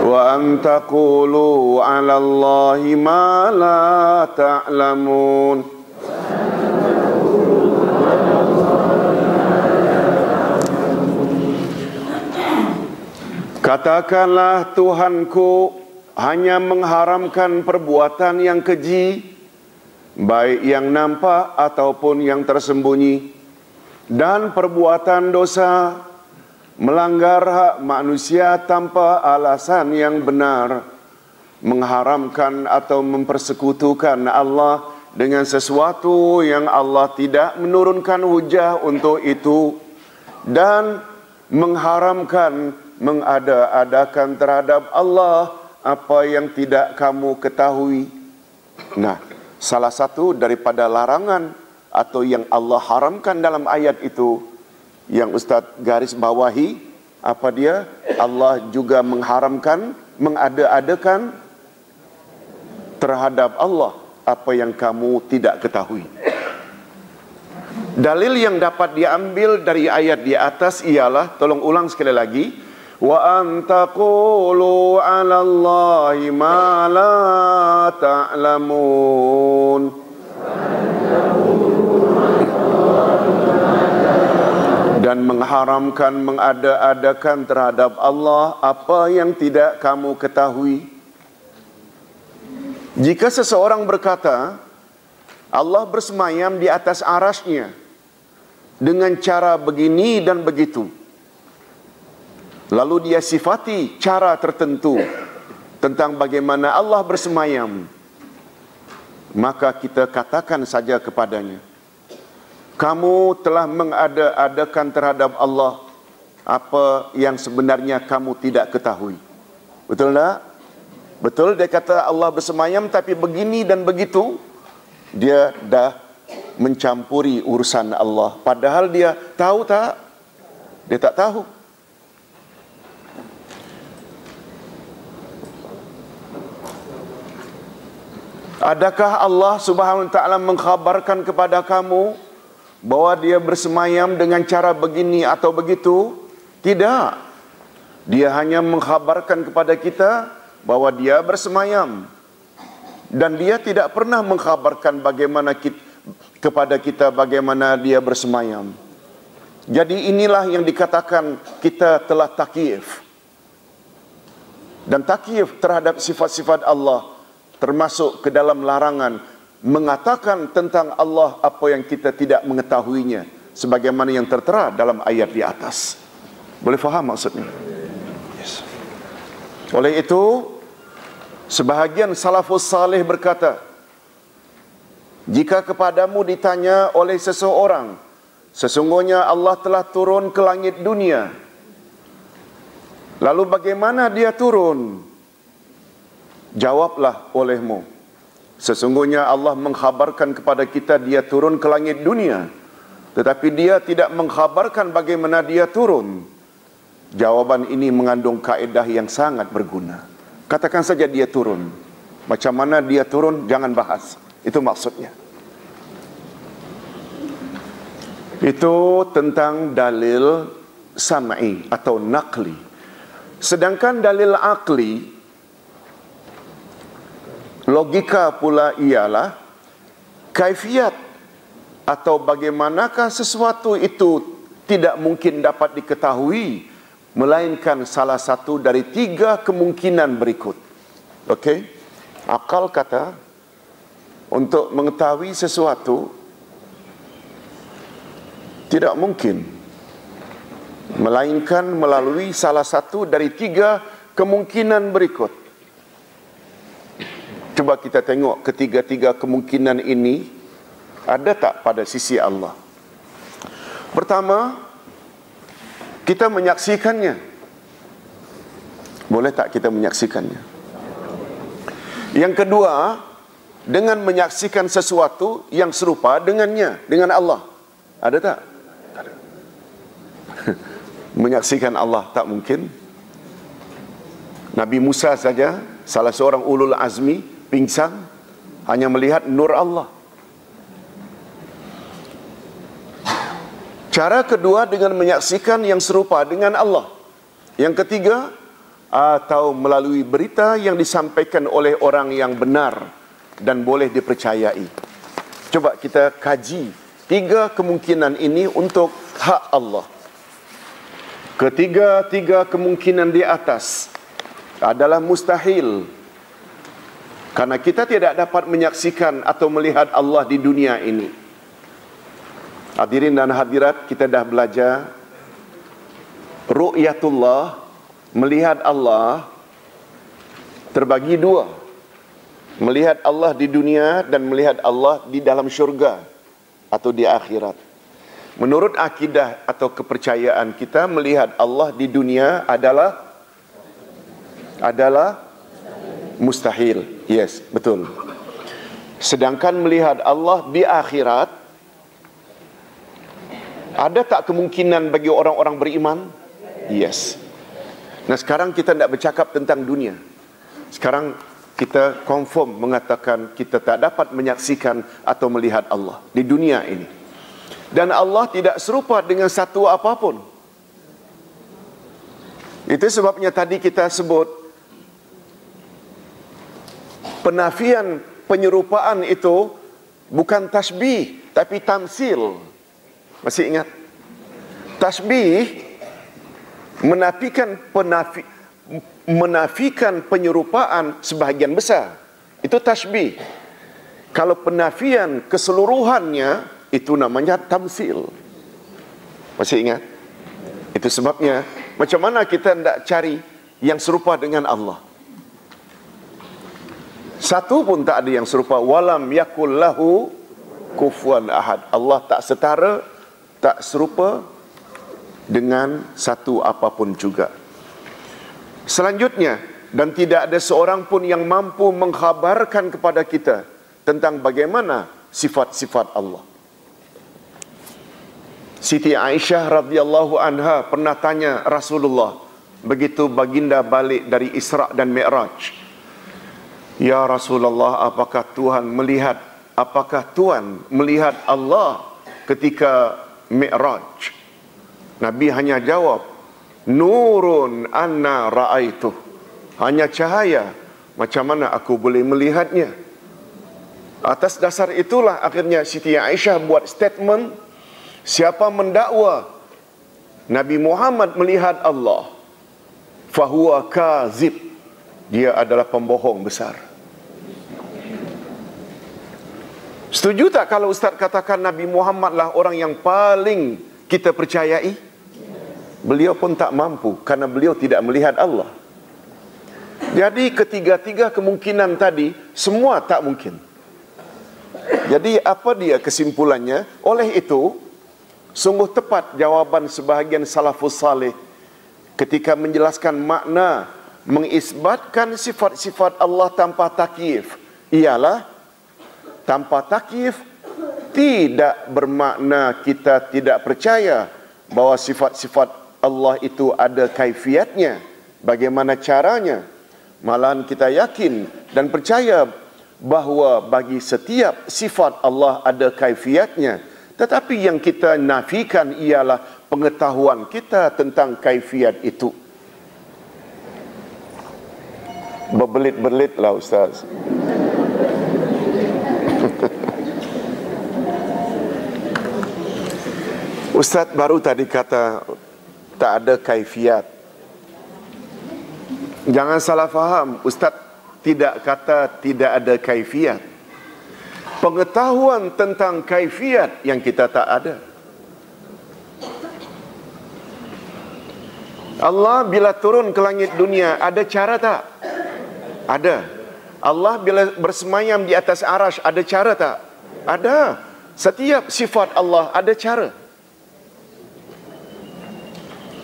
S1: wa an taqulu 'ala Allahi ma la ta'lamun. Katakanlah, Tuhanku hanya mengharamkan perbuatan yang keji, baik yang nampak ataupun yang tersembunyi, dan perbuatan dosa, melanggar hak manusia tanpa alasan yang benar, mengharamkan atau mempersekutukan Allah dengan sesuatu yang Allah tidak menurunkan hujah untuk itu, dan mengharamkan mengada-adakan terhadap Allah apa yang tidak kamu ketahui. Nah, salah satu daripada larangan atau yang Allah haramkan dalam ayat itu, yang Ustaz garis bawahi, apa dia? Allah juga mengharamkan mengada-adakan terhadap Allah apa yang kamu tidak ketahui. Dalil yang dapat diambil dari ayat di atas ialah, tolong ulang sekali lagi, wa an taqulu 'ala Allahi ma la ta'lamun. Dan mengharamkan mengada-adakan terhadap Allah apa yang tidak kamu ketahui. Jika seseorang berkata Allah bersemayam di atas arasy-Nya dengan cara begini dan begitu, lalu dia sifati cara tertentu tentang bagaimana Allah bersemayam, maka kita katakan saja kepadanya, kamu telah mengada-adakan terhadap Allah apa yang sebenarnya kamu tidak ketahui. Betul tak? Betul, dia kata Allah bersemayam tapi begini dan begitu. Dia dah mencampuri urusan Allah. Padahal dia tahu tak? Dia tak tahu. Adakah Allah Subhanahu wa taala mengkhabarkan kepada kamu bahwa dia bersemayam dengan cara begini atau begitu? Tidak. Dia hanya mengkhabarkan kepada kita bahwa dia bersemayam. Dan dia tidak pernah mengkhabarkan kepada kita bagaimana dia bersemayam. Jadi inilah yang dikatakan kita telah takyif. Dan takyif terhadap sifat-sifat Allah termasuk ke dalam larangan mengatakan tentang Allah apa yang kita tidak mengetahuinya, sebagaimana yang tertera dalam ayat di atas. Boleh faham maksudnya? Yes. Oleh itu, sebahagian salafus salih berkata, jika kepadamu ditanya oleh seseorang, sesungguhnya Allah telah turun ke langit dunia, lalu bagaimana dia turun? Jawablah olehmu, sesungguhnya Allah mengkhabarkan kepada kita dia turun ke langit dunia, tetapi dia tidak mengkhabarkan bagaimana dia turun. Jawaban ini mengandung kaedah yang sangat berguna. Katakan saja dia turun. Macam mana dia turun, jangan bahas. Itu maksudnya. Itu tentang dalil sam'i atau naqli. Sedangkan dalil akli, logika pula ialah kaifiat atau bagaimanakah sesuatu itu tidak mungkin dapat diketahui melainkan salah satu dari 3 kemungkinan berikut. Okey? Akal kata untuk mengetahui sesuatu tidak mungkin melainkan melalui salah satu dari 3 kemungkinan berikut. Cuba kita tengok ketiga-tiga kemungkinan ini ada tak pada sisi Allah. Pertama, kita menyaksikannya. Boleh tak kita menyaksikannya? Yang kedua, dengan menyaksikan sesuatu yang serupa dengannya, dengan Allah. Ada tak? Tak ada. Menyaksikan Allah tak mungkin. Nabi Musa saja, salah seorang ulul azmi, pingsan, hanya melihat nur Allah. Cara kedua dengan menyaksikan yang serupa dengan Allah. Yang ketiga, atau melalui berita yang disampaikan oleh orang yang benar dan boleh dipercayai. Coba kita kaji 3 kemungkinan ini untuk hak Allah. Ketiga-tiga kemungkinan di atas adalah mustahil. Karena kita tidak dapat menyaksikan atau melihat Allah di dunia ini. Hadirin dan hadirat, kita dah belajar ru'yatullah, melihat Allah terbagi 2. Melihat Allah di dunia dan melihat Allah di dalam syurga atau di akhirat. Menurut akidah atau kepercayaan kita, melihat Allah di dunia adalah mustahil. Yes, betul. Sedangkan melihat Allah di akhirat, ada tak kemungkinan bagi orang-orang beriman? Yes. Nah, sekarang kita tidak bercakap tentang dunia. Sekarang kita confirm mengatakan kita tak dapat menyaksikan atau melihat Allah di dunia ini. Dan Allah tidak serupa dengan satu apapun. Itu sebabnya tadi kita sebut penafian penyerupaan itu bukan tasbih tapi tamsil. Masih ingat? Tasbih menafikan penyerupaan sebahagian besar. Itu tasbih. Kalau penafian keseluruhannya itu namanya tamsil. Masih ingat? Itu sebabnya macam mana kita hendak cari yang serupa dengan Allah? Satu pun tak ada yang serupa. Walam yakul lahu kufuwan ahad. Allah tak setara, tak serupa dengan satu apapun juga. Selanjutnya, dan tidak ada seorang pun yang mampu mengkhabarkan kepada kita tentang bagaimana sifat-sifat Allah. Siti Aisyah radhiyallahu anha pernah tanya Rasulullah begitu baginda balik dari Isra dan Mi'raj. Ya Rasulullah, apakah Tuhan melihat Allah ketika Mi'raj? Nabi hanya jawab, nurun anna ra'aituh. Hanya cahaya, macam mana aku boleh melihatnya? Atas dasar itulah akhirnya Siti Aisyah buat statement, siapa mendakwa Nabi Muhammad melihat Allah, fahuwa kazib, dia adalah pembohong besar. Setuju tak kalau Ustaz katakan Nabi Muhammad lah orang yang paling kita percayai? Beliau pun tak mampu karena beliau tidak melihat Allah. Jadi ketiga-tiga kemungkinan tadi semua tak mungkin. Jadi apa dia kesimpulannya? Oleh itu, sungguh tepat jawaban sebahagian salafus salih ketika menjelaskan makna mengisbatkan sifat-sifat Allah tanpa takyif. Ialah tanpa takyif tidak bermakna kita tidak percaya bahawa sifat-sifat Allah itu ada kaifiatnya, bagaimana caranya. Malahan kita yakin dan percaya bahawa bagi setiap sifat Allah ada kaifiatnya. Tetapi yang kita nafikan ialah pengetahuan kita tentang kaifiat itu. Berbelit-belitlah Ustaz. Ustaz baru tadi kata tak ada kaifiat. Jangan salah faham, Ustaz tidak kata tidak ada kaifiat. Pengetahuan tentang kaifiat yang kita tak ada. Allah bila turun ke langit dunia ada cara tak? Ada. Allah bila bersemayam di atas arasy ada cara tak? Ada. Setiap sifat Allah ada cara.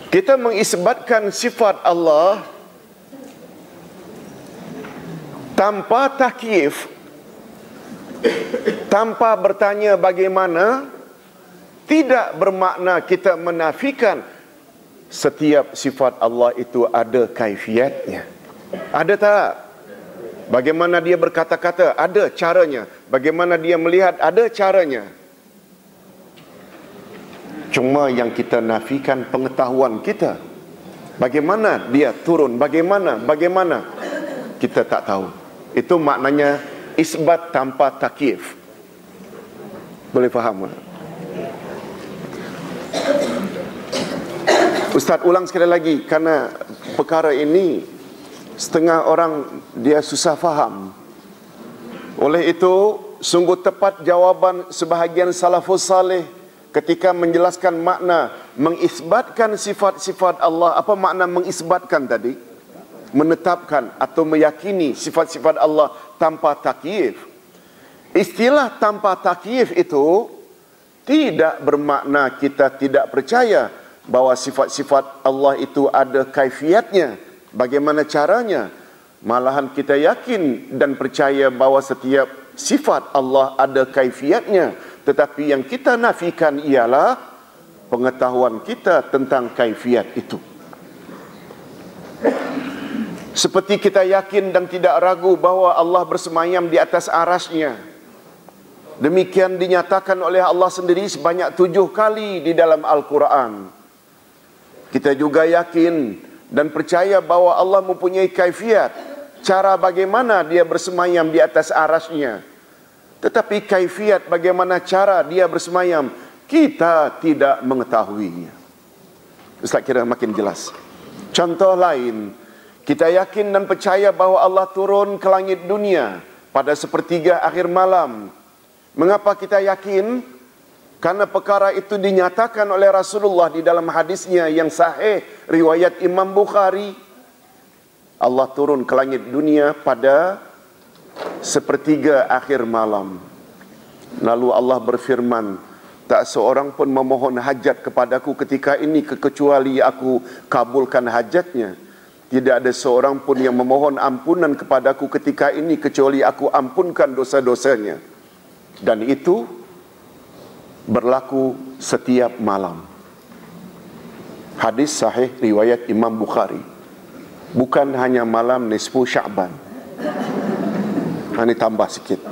S1: Kita mengisbatkan sifat Allah tanpa takyif, tanpa bertanya bagaimana, tidak bermakna kita menafikan setiap sifat Allah itu ada kaifiatnya. Ada tak? Bagaimana dia berkata-kata? Ada caranya. Bagaimana dia melihat? Ada caranya. Cuma yang kita nafikan pengetahuan kita. Bagaimana dia turun? Bagaimana? Kita tak tahu. Itu maknanya isbat tanpa takyif. Boleh faham? Ustaz ulang sekali lagi, karena perkara ini setengah orang dia susah faham. Oleh itu, sungguh tepat jawaban sebahagian salafus salih ketika menjelaskan makna mengisbatkan sifat-sifat Allah. Apa makna mengisbatkan tadi? Menetapkan atau meyakini sifat-sifat Allah tanpa takyif. Istilah tanpa takyif itu tidak bermakna kita tidak percaya bahawa sifat-sifat Allah itu ada kaifiatnya, bagaimana caranya. Malahan kita yakin dan percaya bahawa setiap sifat Allah ada kaifiatnya. Tetapi yang kita nafikan ialah pengetahuan kita tentang kaifiat itu. Seperti kita yakin dan tidak ragu bahawa Allah bersemayam di atas arasy-Nya. Demikian dinyatakan oleh Allah sendiri sebanyak 7 kali di dalam Al-Quran. Kita juga yakin dan percaya bahawa Allah mempunyai kaifiat, cara bagaimana dia bersemayam di atas arasy-Nya. Tetapi kaifiat bagaimana cara dia bersemayam, kita tidak mengetahuinya. Ustaz kira makin jelas. Contoh lain, kita yakin dan percaya bahawa Allah turun ke langit dunia pada sepertiga akhir malam. Mengapa kita yakin? Karena perkara itu dinyatakan oleh Rasulullah di dalam hadisnya yang sahih, riwayat Imam Bukhari. Allah turun ke langit dunia pada sepertiga akhir malam. Lalu Allah berfirman, tak seorang pun memohon hajat kepadaku ketika ini kecuali aku kabulkan hajatnya. Tidak ada seorang pun yang memohon ampunan kepadaku ketika ini kecuali aku ampunkan dosa-dosanya. Dan itu berlaku setiap malam. Hadis sahih riwayat Imam Bukhari. Bukan hanya malam nisfu Sya'ban. Ini tambah sikit.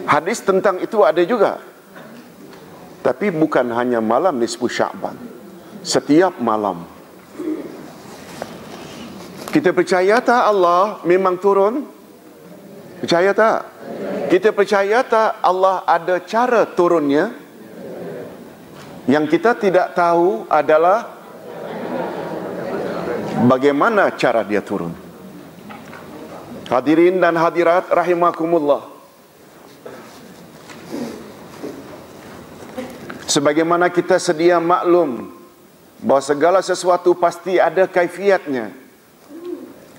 S1: Hadis tentang itu ada juga. Tapi bukan hanya malam nisfu Sya'ban. Setiap malam. Kita percaya tak Allah memang turun? Percaya tak? Kita percaya tak Allah ada cara turunnya? Yang kita tidak tahu adalah bagaimana cara dia turun. Hadirin dan hadirat rahimakumullah. Sebagaimana kita sedia maklum bahawa segala sesuatu pasti ada kaifiatnya.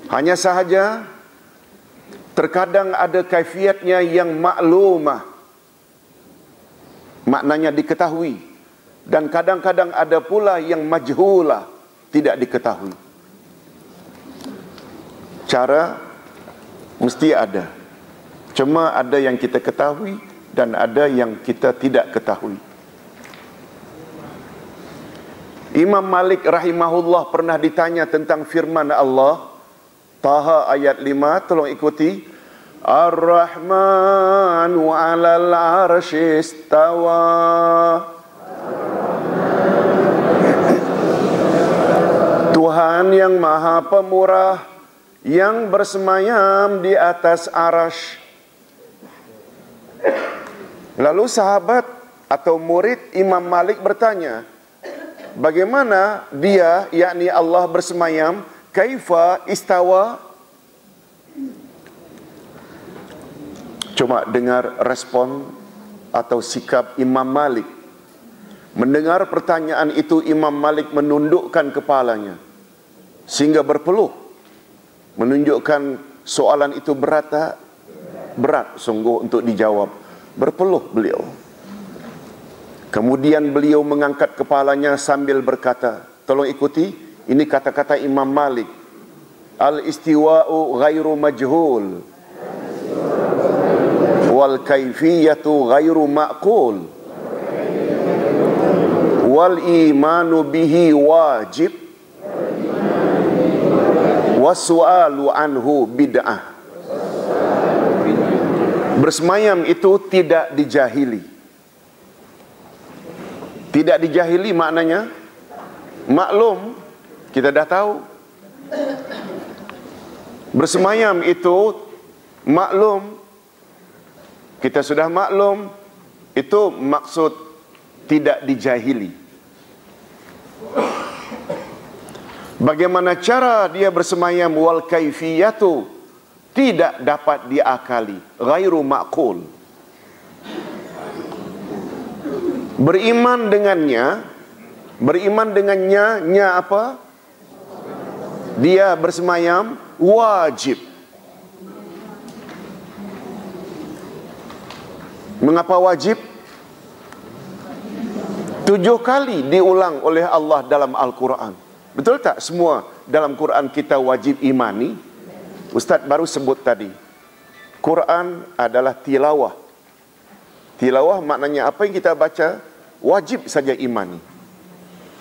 S1: Hanya sahaja terkadang ada kaifiatnya yang maklumah, maknanya diketahui, dan kadang-kadang ada pula yang majhulah, tidak diketahui. Cara mesti ada, cuma ada yang kita ketahui dan ada yang kita tidak ketahui. Imam Malik rahimahullah pernah ditanya tentang firman Allah, Taha ayat 5, tolong ikuti. Ar-Rahmanu 'alal 'arsy istawa. Tuhan yang Maha Pemurah yang bersemayam di atas arasy. Lalu sahabat atau murid Imam Malik bertanya, bagaimana dia, yakni Allah bersemayam, kaifa istawa? Cuma dengar respon atau sikap Imam Malik. Mendengar pertanyaan itu, Imam Malik menundukkan kepalanya sehingga berpeluh, menunjukkan soalan itu berat sungguh untuk dijawab. Berpeluh beliau. Kemudian beliau mengangkat kepalanya sambil berkata, tolong ikuti, ini kata-kata Imam Malik. Al-istiwa'u ghairu majhul wal kaifiyatu ghairu ma'qul wal imanu bihi wajib wassu'alu anhu bid'ah. Bersemayam itu tidak dijahili. Tidak dijahili maknanya maklum, kita dah tahu. Bersemayam itu maklum, kita sudah maklum. Itu maksud tidak dijahili. Bagaimana cara dia bersemayam, wal kaifiyatu, tidak dapat diakali, ghairu ma'qul. Beriman dengannya, nya apa? Dia bersemayam wajib. Mengapa wajib? 7 kali diulang oleh Allah dalam Al-Quran. Betul tak semua dalam Quran kita wajib imani? Ustaz baru sebut tadi, Quran adalah tilawah. Tilawah maknanya apa yang kita baca wajib saja imani.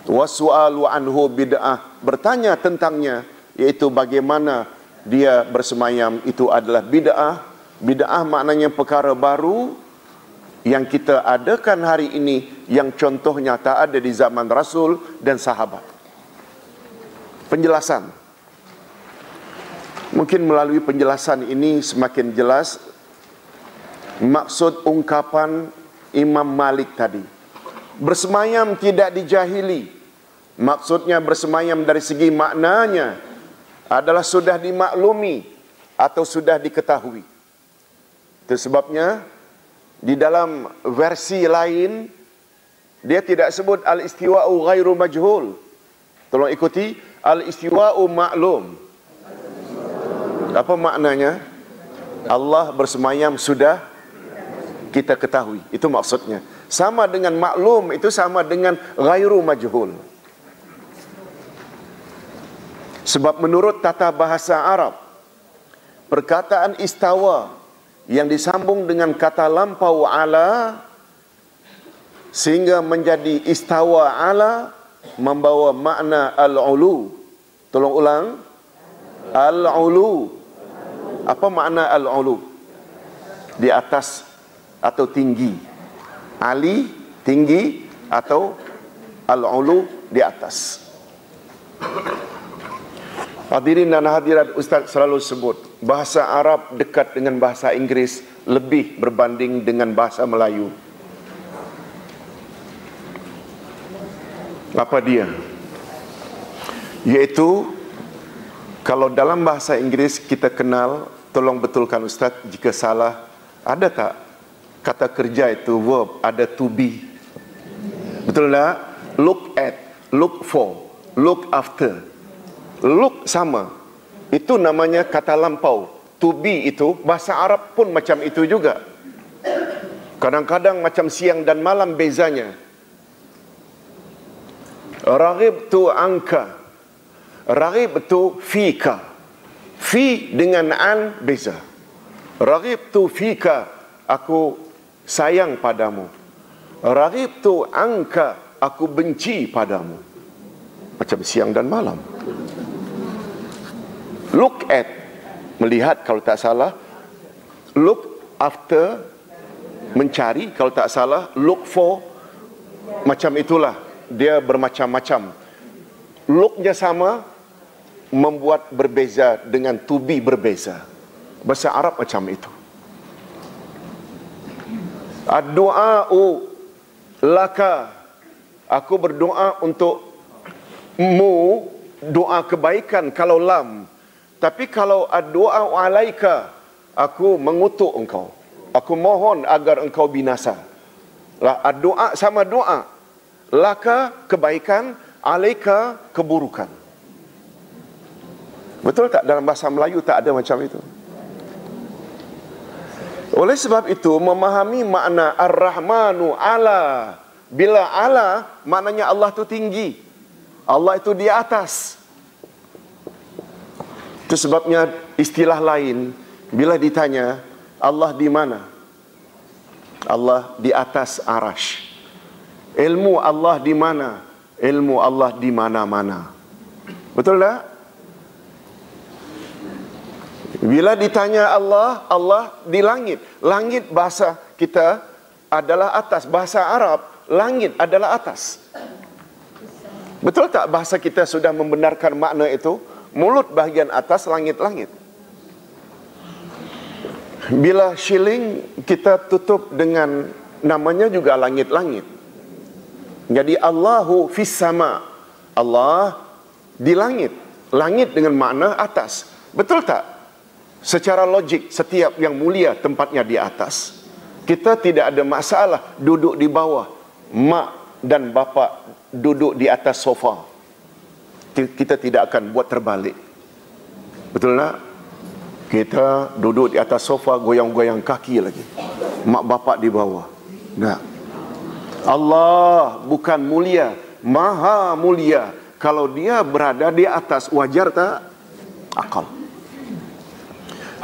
S1: Wassu'alu anhu bid'ah, bertanya tentangnya, yaitu bagaimana dia bersemayam, itu adalah bid'ah. Bid'ah maknanya perkara baru yang kita adakan hari ini, yang contohnya tak ada di zaman Rasul dan sahabat. Penjelasan. Mungkin melalui penjelasan ini semakin jelas maksud ungkapan Imam Malik tadi. Bersemayam tidak dijahili. Maksudnya bersemayam dari segi maknanya adalah sudah dimaklumi atau sudah diketahui. Itu sebabnya di dalam versi lain dia tidak sebut al-istiwa'u ghairu majhul. Tolong ikuti, al-istiwa'u maklum. Apa maknanya? Allah bersemayam sudah kita ketahui. Itu maksudnya. Sama dengan maklum, itu sama dengan ghairu majhul. Sebab menurut tata bahasa Arab, perkataan istawa yang disambung dengan kata lampau ala sehingga menjadi istawa ala membawa makna al-ulu. Tolong ulang. Al-ulu. Apa makna al-ulu? Di atas atau tinggi. Ali, tinggi, atau al-ulu, di atas. Hadirin dan hadirat, Ustaz selalu sebut bahasa Arab dekat dengan bahasa Inggeris lebih berbanding dengan bahasa Melayu. Apa dia? Iaitu, kalau dalam bahasa Inggris kita kenal, tolong betulkan Ustaz jika salah, ada tak kata kerja itu verb, ada to be? Betul tak? Look at, look for, look after. Look sama, itu namanya kata lampau. To be itu, bahasa Arab pun macam itu juga. Kadang-kadang macam siang dan malam bezanya. Raghibtu anka, raghibtu fika. Fi dengan an beza. Raghibtu fika, aku sayang padamu. Raghibtu anka, aku benci padamu. Macam siang dan malam. Look at, melihat kalau tak salah. Look after, mencari kalau tak salah. Look for, macam itulah. Dia bermacam-macam. Looknya sama, membuat berbeza dengan to be berbeza. Bahasa Arab macam itu. Ad-du'a'u laka, aku berdoa untukmu, doa kebaikan kalau lam. Tapi kalau ad-du'a'u alaika, aku mengutuk engkau, aku mohon agar engkau binasa. Lah, ad-du'a sama doa. Laka kebaikan, alaika keburukan. Betul tak dalam bahasa Melayu tak ada macam itu? Oleh sebab itu, memahami makna Ar-Rahmanu ala. Bila ala, maknanya Allah itu tinggi, Allah itu di atas. Itu sebabnya istilah lain, bila ditanya Allah di mana, Allah di atas arash. Ilmu Allah di mana? Ilmu Allah di mana-mana. Betul tak? Bila ditanya Allah, Allah di langit. Langit bahasa kita adalah atas. Bahasa Arab, langit adalah atas. Betul tak bahasa kita sudah membenarkan makna itu? Mulut bahagian atas, langit-langit. Bila shilling, kita tutup dengan namanya juga langit-langit. Jadi Allahu fis sama, Allah di langit. Langit dengan makna atas. Betul tak? Secara logik, setiap yang mulia tempatnya di atas. Kita tidak ada masalah duduk di bawah. Mak dan bapa duduk di atas sofa. Kita tidak akan buat terbalik. Betul tak? Kita duduk di atas sofa, goyang-goyang kaki lagi. Mak bapak di bawah. Tak. Allah bukan mulia, maha mulia. Kalau dia berada di atas, wajar tak? Akal.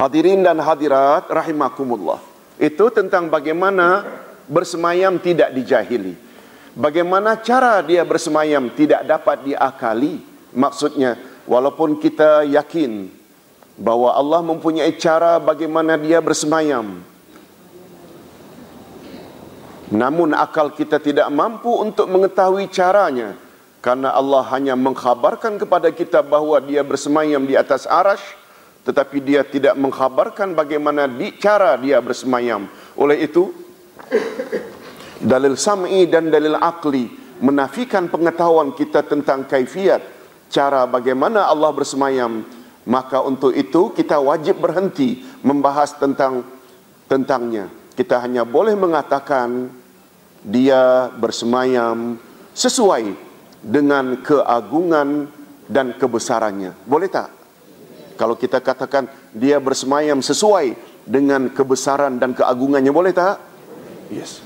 S1: Hadirin dan hadirat rahimakumullah. Itu tentang bagaimana bersemayam tidak dijahili. Bagaimana cara dia bersemayam tidak dapat diakali. Maksudnya, walaupun kita yakin bahwa Allah mempunyai cara bagaimana dia bersemayam, namun akal kita tidak mampu untuk mengetahui caranya, karena Allah hanya mengkhabarkan kepada kita bahawa dia bersemayam di atas arash, tetapi dia tidak mengkhabarkan bagaimana cara dia bersemayam. Oleh itu, dalil sam'i dan dalil akli menafikan pengetahuan kita tentang kaifiat, cara bagaimana Allah bersemayam. Maka untuk itu kita wajib berhenti membahas tentangnya. Kita hanya boleh mengatakan dia bersemayam sesuai dengan keagungan dan kebesarannya. Boleh tak? Kalau kita katakan dia bersemayam sesuai dengan kebesaran dan keagungannya, boleh tak? Yes.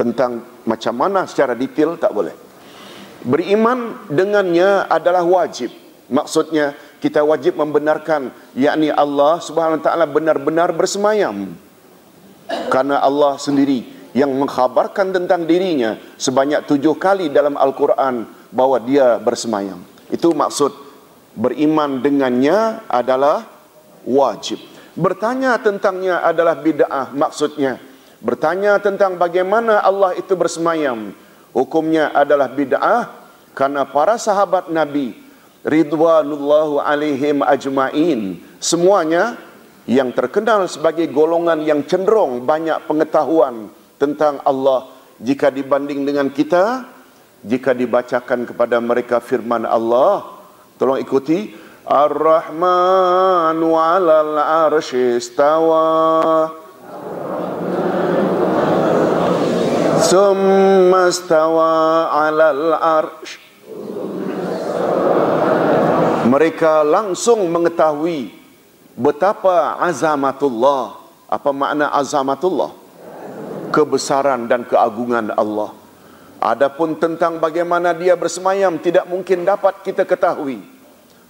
S1: Tentang macam mana secara detail tak boleh. Beriman dengannya adalah wajib. Maksudnya kita wajib membenarkan, yakni Allah Subhanahu Wa Taala benar-benar bersemayam. Karena Allah sendiri yang mengkhabarkan tentang dirinya sebanyak 7 kali dalam Al-Quran bahawa dia bersemayam. Itu maksud beriman dengannya adalah wajib. Bertanya tentangnya adalah bid'ah. Maksudnya bertanya tentang bagaimana Allah itu bersemayam, hukumnya adalah bid'ah, karena para sahabat Nabi ridwanullahu alaihim ajma'in semuanya yang terkenal sebagai golongan yang cenderung banyak pengetahuan tentang Allah jika dibanding dengan kita, jika dibacakan kepada mereka firman Allah. Tolong ikuti. Ar-Rahmanu 'alal 'arsy istawa Summa istawa 'alal 'arsy. Mereka langsung mengetahui betapa azamatullah. Apa makna azamatullah? Kebesaran dan keagungan Allah. Adapun tentang bagaimana dia bersemayam tidak mungkin dapat kita ketahui.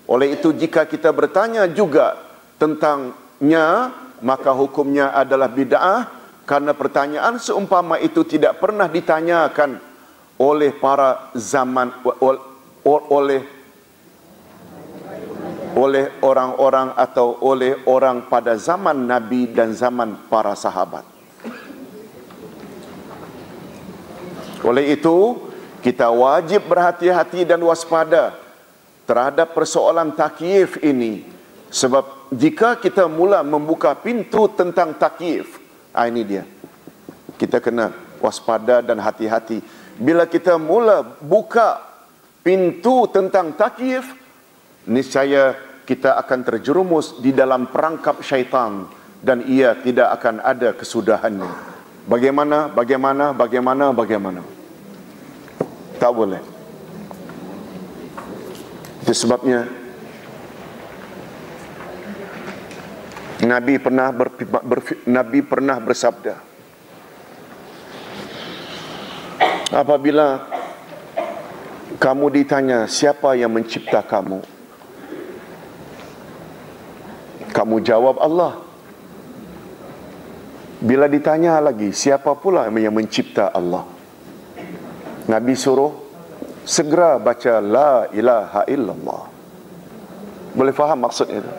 S1: Oleh itu jika kita bertanya juga tentangnya, maka hukumnya adalah bid'ah, karena pertanyaan seumpama itu tidak pernah ditanyakan oleh para zaman, oleh orang-orang atau oleh orang pada zaman Nabi dan zaman para sahabat. Oleh itu, kita wajib berhati-hati dan waspada terhadap persoalan takyif ini. Sebab jika kita mula membuka pintu tentang takyif, ini dia, kita kena waspada dan hati-hati. Bila kita mula buka pintu tentang takyif, niscaya kita akan terjerumus di dalam perangkap syaitan dan ia tidak akan ada kesudahannya. Bagaimana? Tak boleh. Itu sebabnya Nabi pernah bersabda, apabila kamu ditanya siapa yang mencipta kamu, kamu jawab Allah. Bila ditanya lagi siapa pula yang mencipta Allah, Nabi suruh segera baca la ilaha illallah. Boleh faham maksudnya itu?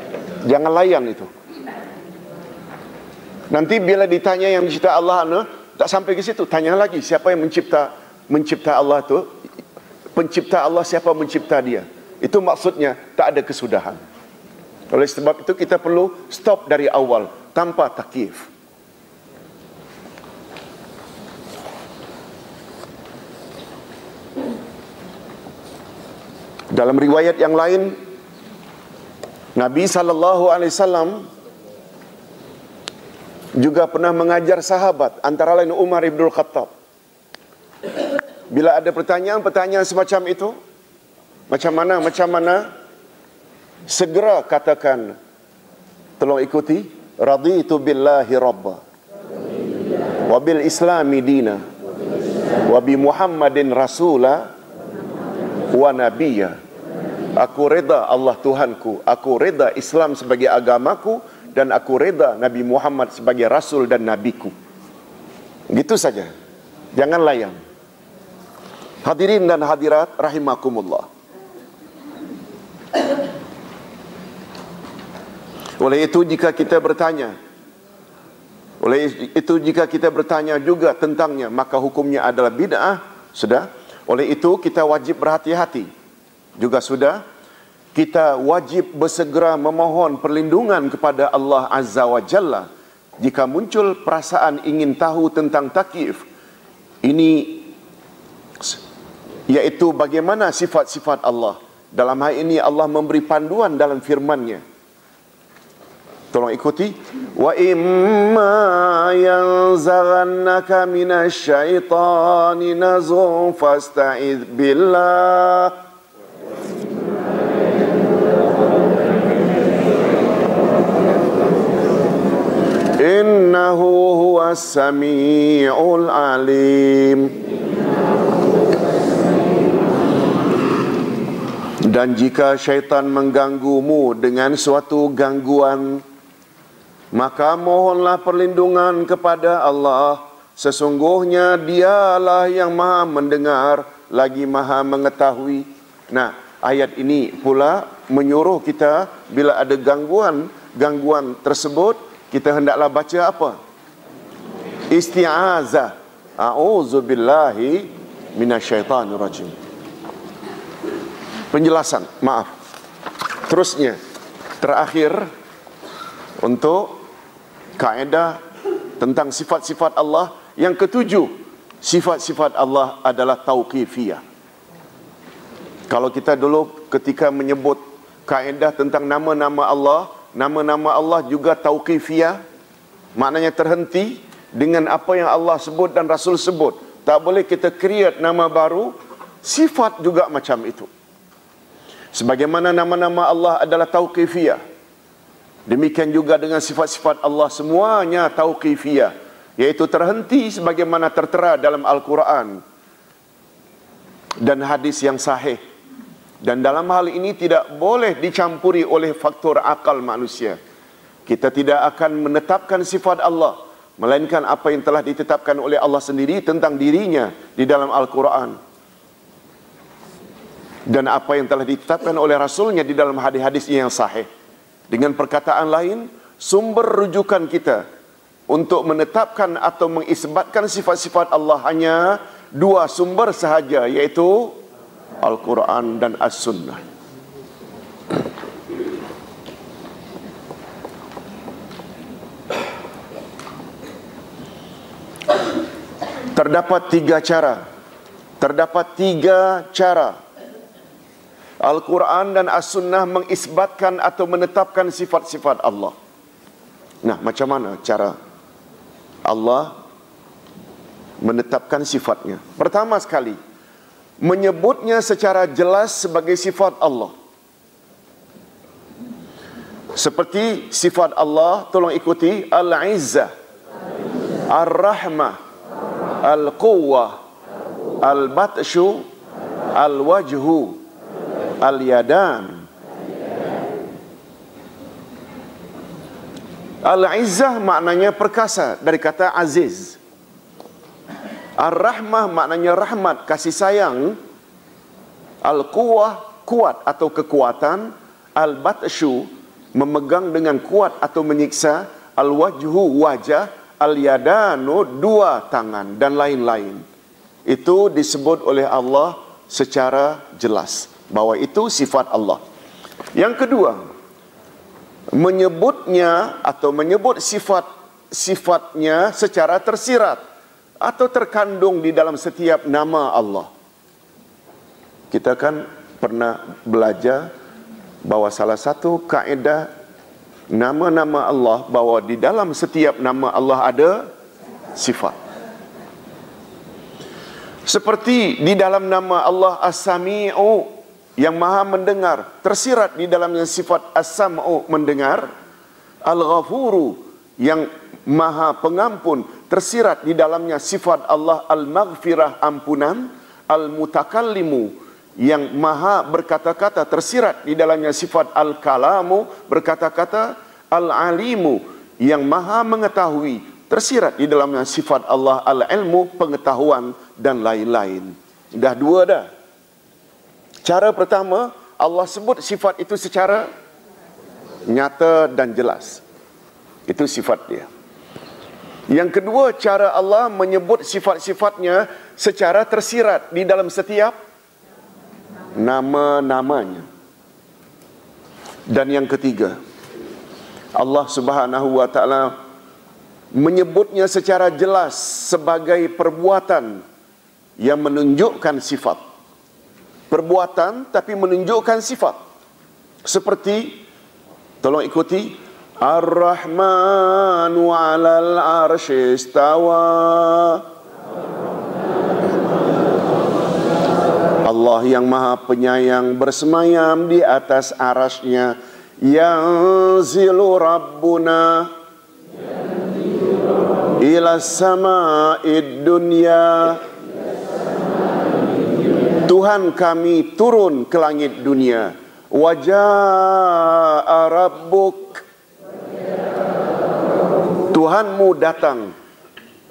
S1: Jangan layan itu. Nanti bila ditanya yang mencipta Allah, tak sampai ke situ, tanya lagi siapa yang mencipta Allah tu? Pencipta Allah, siapa mencipta dia? Itu maksudnya tak ada kesudahan. Oleh sebab itu kita perlu stop dari awal tanpa takyif. Dalam riwayat yang lain, Nabi SAW juga pernah mengajar sahabat, antara lain Umar ibn Khattab. Bila ada pertanyaan semacam itu, macam mana, segera katakan, tolong ikuti, raditu billahi rabba, wa bil islami dina, wa bi Muhammadin rasula, wa nabiyya. Aku reda Allah Tuhanku, aku reda Islam sebagai agamaku, dan aku reda Nabi Muhammad sebagai rasul dan nabiku. Gitu saja. Jangan layan. Hadirin dan hadirat rahimakumullah. Oleh itu jika kita bertanya juga tentangnya, maka hukumnya adalah bid'ah. Sudah. Oleh itu kita wajib berhati-hati. Juga sudah, kita wajib bersegera memohon perlindungan kepada Allah Azza wa Jalla jika muncul perasaan ingin tahu tentang takyif ini, yaitu bagaimana sifat-sifat Allah. Dalam hal ini Allah memberi panduan dalam firman-Nya. Tolong ikuti. Wa imma yanzaghannaka minasyaitani nazghun fasta'idz billah innahu huwas sami'ul alim. Dan jika syaitan mengganggumu dengan suatu gangguan, maka mohonlah perlindungan kepada Allah. Sesungguhnya dialah yang maha mendengar lagi maha mengetahui. Nah, ayat ini pula menyuruh kita bila ada gangguan tersebut, kita hendaklah baca apa? Isti'azah. A'udzubillahi minasyaitanirrajim. Penjelasan, maaf. Terusnya, terakhir, untuk kaedah tentang sifat-sifat Allah. Yang ketujuh, sifat-sifat Allah adalah tauqifiyah. Kalau kita dulu ketika menyebut kaedah tentang nama-nama Allah juga tauqifiyah, maknanya terhenti dengan apa yang Allah sebut dan Rasul sebut. Tak boleh kita create nama baru. Sifat juga macam itu. Sebagaimana nama-nama Allah adalah tauqifiyah, demikian juga dengan sifat-sifat Allah semuanya tauqifiyah, yaitu terhenti sebagaimana tertera dalam Al-Quran dan hadis yang sahih. Dan dalam hal ini tidak boleh dicampuri oleh faktor akal manusia. Kita tidak akan menetapkan sifat Allah, melainkan apa yang telah ditetapkan oleh Allah sendiri tentang dirinya di dalam Al-Quran, dan apa yang telah ditetapkan oleh Rasulnya di dalam hadis-hadis yang sahih. Dengan perkataan lain, sumber rujukan kita untuk menetapkan atau mengisbatkan sifat-sifat Allah hanya dua sumber sahaja, yaitu Al-Quran dan As-Sunnah. Terdapat tiga cara Al-Quran dan As-Sunnah mengisbatkan atau menetapkan sifat-sifat Allah. Nah, macam mana cara Allah menetapkan sifatnya? Pertama sekali, menyebutnya secara jelas sebagai sifat Allah. Seperti sifat Allah, tolong ikuti: Al-Izzah, Ar-Rahmah, Al-Quwwah, Al-Batshu, Al-Wajhu, Al-Yadan. Al-Izzah maknanya perkasa, dari kata aziz. Ar-Rahmah maknanya rahmat, kasih sayang. Al-Quwwah, kuat atau kekuatan. Al-Batshu, memegang dengan kuat atau menyiksa. Al-Wajhu, wajah. Al-Yadanu, dua tangan, dan lain-lain. Itu disebut oleh Allah secara jelas bahwa itu sifat Allah. Yang kedua, menyebutnya atau menyebut sifatnya secara tersirat atau terkandung di dalam setiap nama Allah. Kita kan pernah belajar bahwa salah satu kaedah nama-nama Allah, bahwa di dalam setiap nama Allah ada sifat. Seperti di dalam nama Allah As-Sami'u, yang maha mendengar, tersirat di dalamnya sifat As-Sam'u, mendengar. Al-Ghafuru, yang maha pengampun, tersirat di dalamnya sifat Allah Al-Maghfirah, ampunan. Al-Mutakallimu, yang maha berkata-kata, tersirat di dalamnya sifat Al-Kalamu, berkata-kata. Al-Alimu, yang maha mengetahui, tersirat di dalamnya sifat Allah Al-Ilmu, pengetahuan, dan lain-lain. Dah dua dah. Cara pertama, Allah sebut sifat itu secara nyata dan jelas. Itu sifat dia. Yang kedua, cara Allah menyebut sifat-sifatnya secara tersirat di dalam setiap nama-namanya. Dan yang ketiga, Allah Subhanahu wa Ta'ala menyebutnya secara jelas sebagai perbuatan yang menunjukkan sifat. Perbuatan tapi menunjukkan sifat. Seperti, tolong ikuti: Ar-Rahmanu 'alal 'arsy istawa. Allah yang maha penyayang bersemayam di atas arasy-Nya. Yanzilu Rabbuna ila sama'id dunya. Tuhan kami turun ke langit dunia. Waja'a Rabbuk, Tuhanmu datang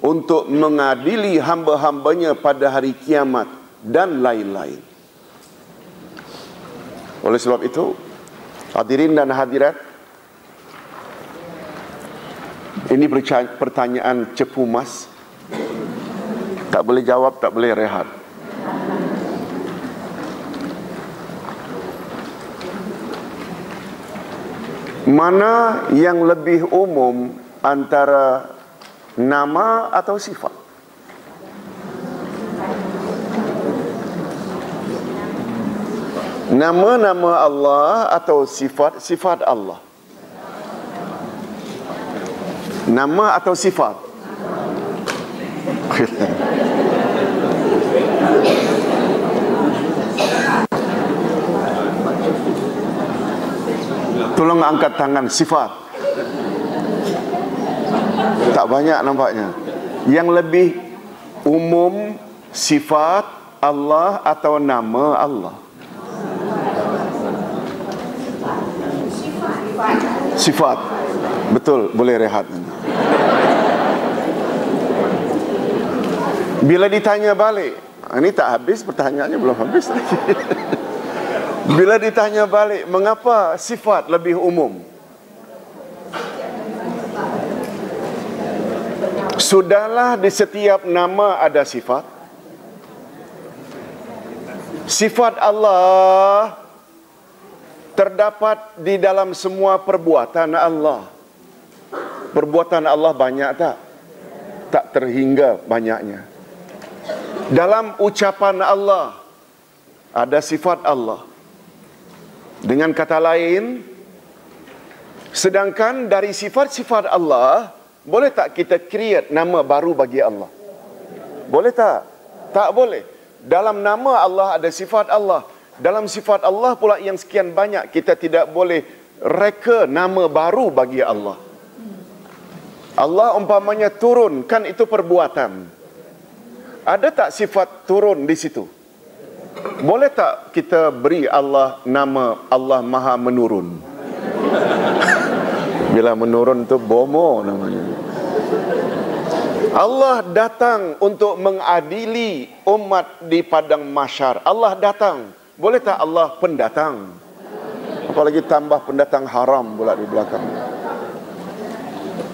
S1: untuk mengadili hamba-hambanya pada hari kiamat, dan lain-lain. Oleh sebab itu, hadirin dan hadirat, ini pertanyaan cepu mas. Tak boleh jawab, tak boleh rehat. Mana yang lebih umum antara nama atau sifat? Nama-nama Allah atau sifat-sifat Allah? Nama atau sifat? Tolong angkat tangan. Sifat. Tak banyak nampaknya. Yang lebih umum sifat Allah atau nama Allah? Sifat. Betul, boleh rehat. Bila ditanya balik, ini tak habis, pertanyaannya belum habis lagi. Bila ditanya balik, mengapa sifat lebih umum? Sudahlah di setiap nama ada sifat. Sifat Allah terdapat di dalam semua perbuatan Allah. Perbuatan Allah banyak tak? Tak terhingga banyaknya. Dalam ucapan Allah ada sifat Allah. Dengan kata lain, sedangkan dari sifat-sifat Allah, boleh tak kita create nama baru bagi Allah? Boleh tak? Tak boleh. Dalam nama Allah ada sifat Allah. Dalam sifat Allah pula yang sekian banyak, kita tidak boleh reka nama baru bagi Allah. Allah umpamanya turun, kan itu perbuatan. Ada tak sifat turun di situ? Boleh tak kita beri Allah nama Allah Maha Menurun? Bila menurun tu bomo namanya. Allah datang untuk mengadili umat di padang mahsyar. Allah datang. Boleh tak Allah pendatang? Apalagi tambah pendatang haram pula di belakang.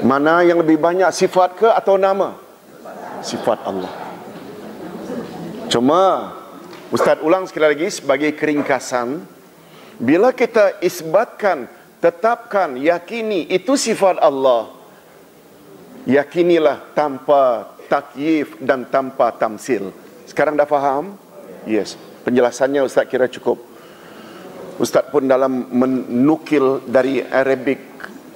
S1: Mana yang lebih banyak, sifat ke atau nama? Sifat Allah. Cuma Ustaz ulang sekali lagi sebagai keringkasan, bila kita isbatkan, tetapkan, yakini itu sifat Allah, yakinilah tanpa takyif dan tanpa tamsil. Sekarang dah faham? Yes. Penjelasannya Ustaz kira cukup. Ustaz pun dalam menukil dari Arabic,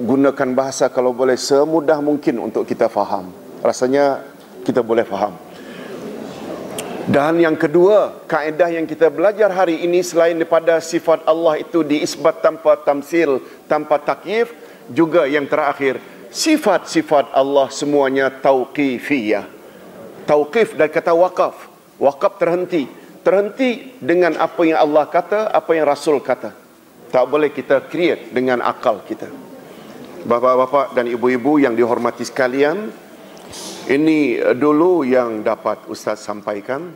S1: gunakan bahasa kalau boleh semudah mungkin untuk kita faham. Rasanya kita boleh faham. Dan yang kedua, kaedah yang kita belajar hari ini selain daripada sifat Allah itu diisbat tanpa tamsil, tanpa takyif, juga yang terakhir, sifat-sifat Allah semuanya tauqifiyah. Tauqif dari kata wakaf. Wakaf terhenti. Terhenti dengan apa yang Allah kata, apa yang Rasul kata. Tak boleh kita create dengan akal kita. Bapa-bapa dan ibu-ibu yang dihormati sekalian, ini dulu yang dapat Ustaz sampaikan.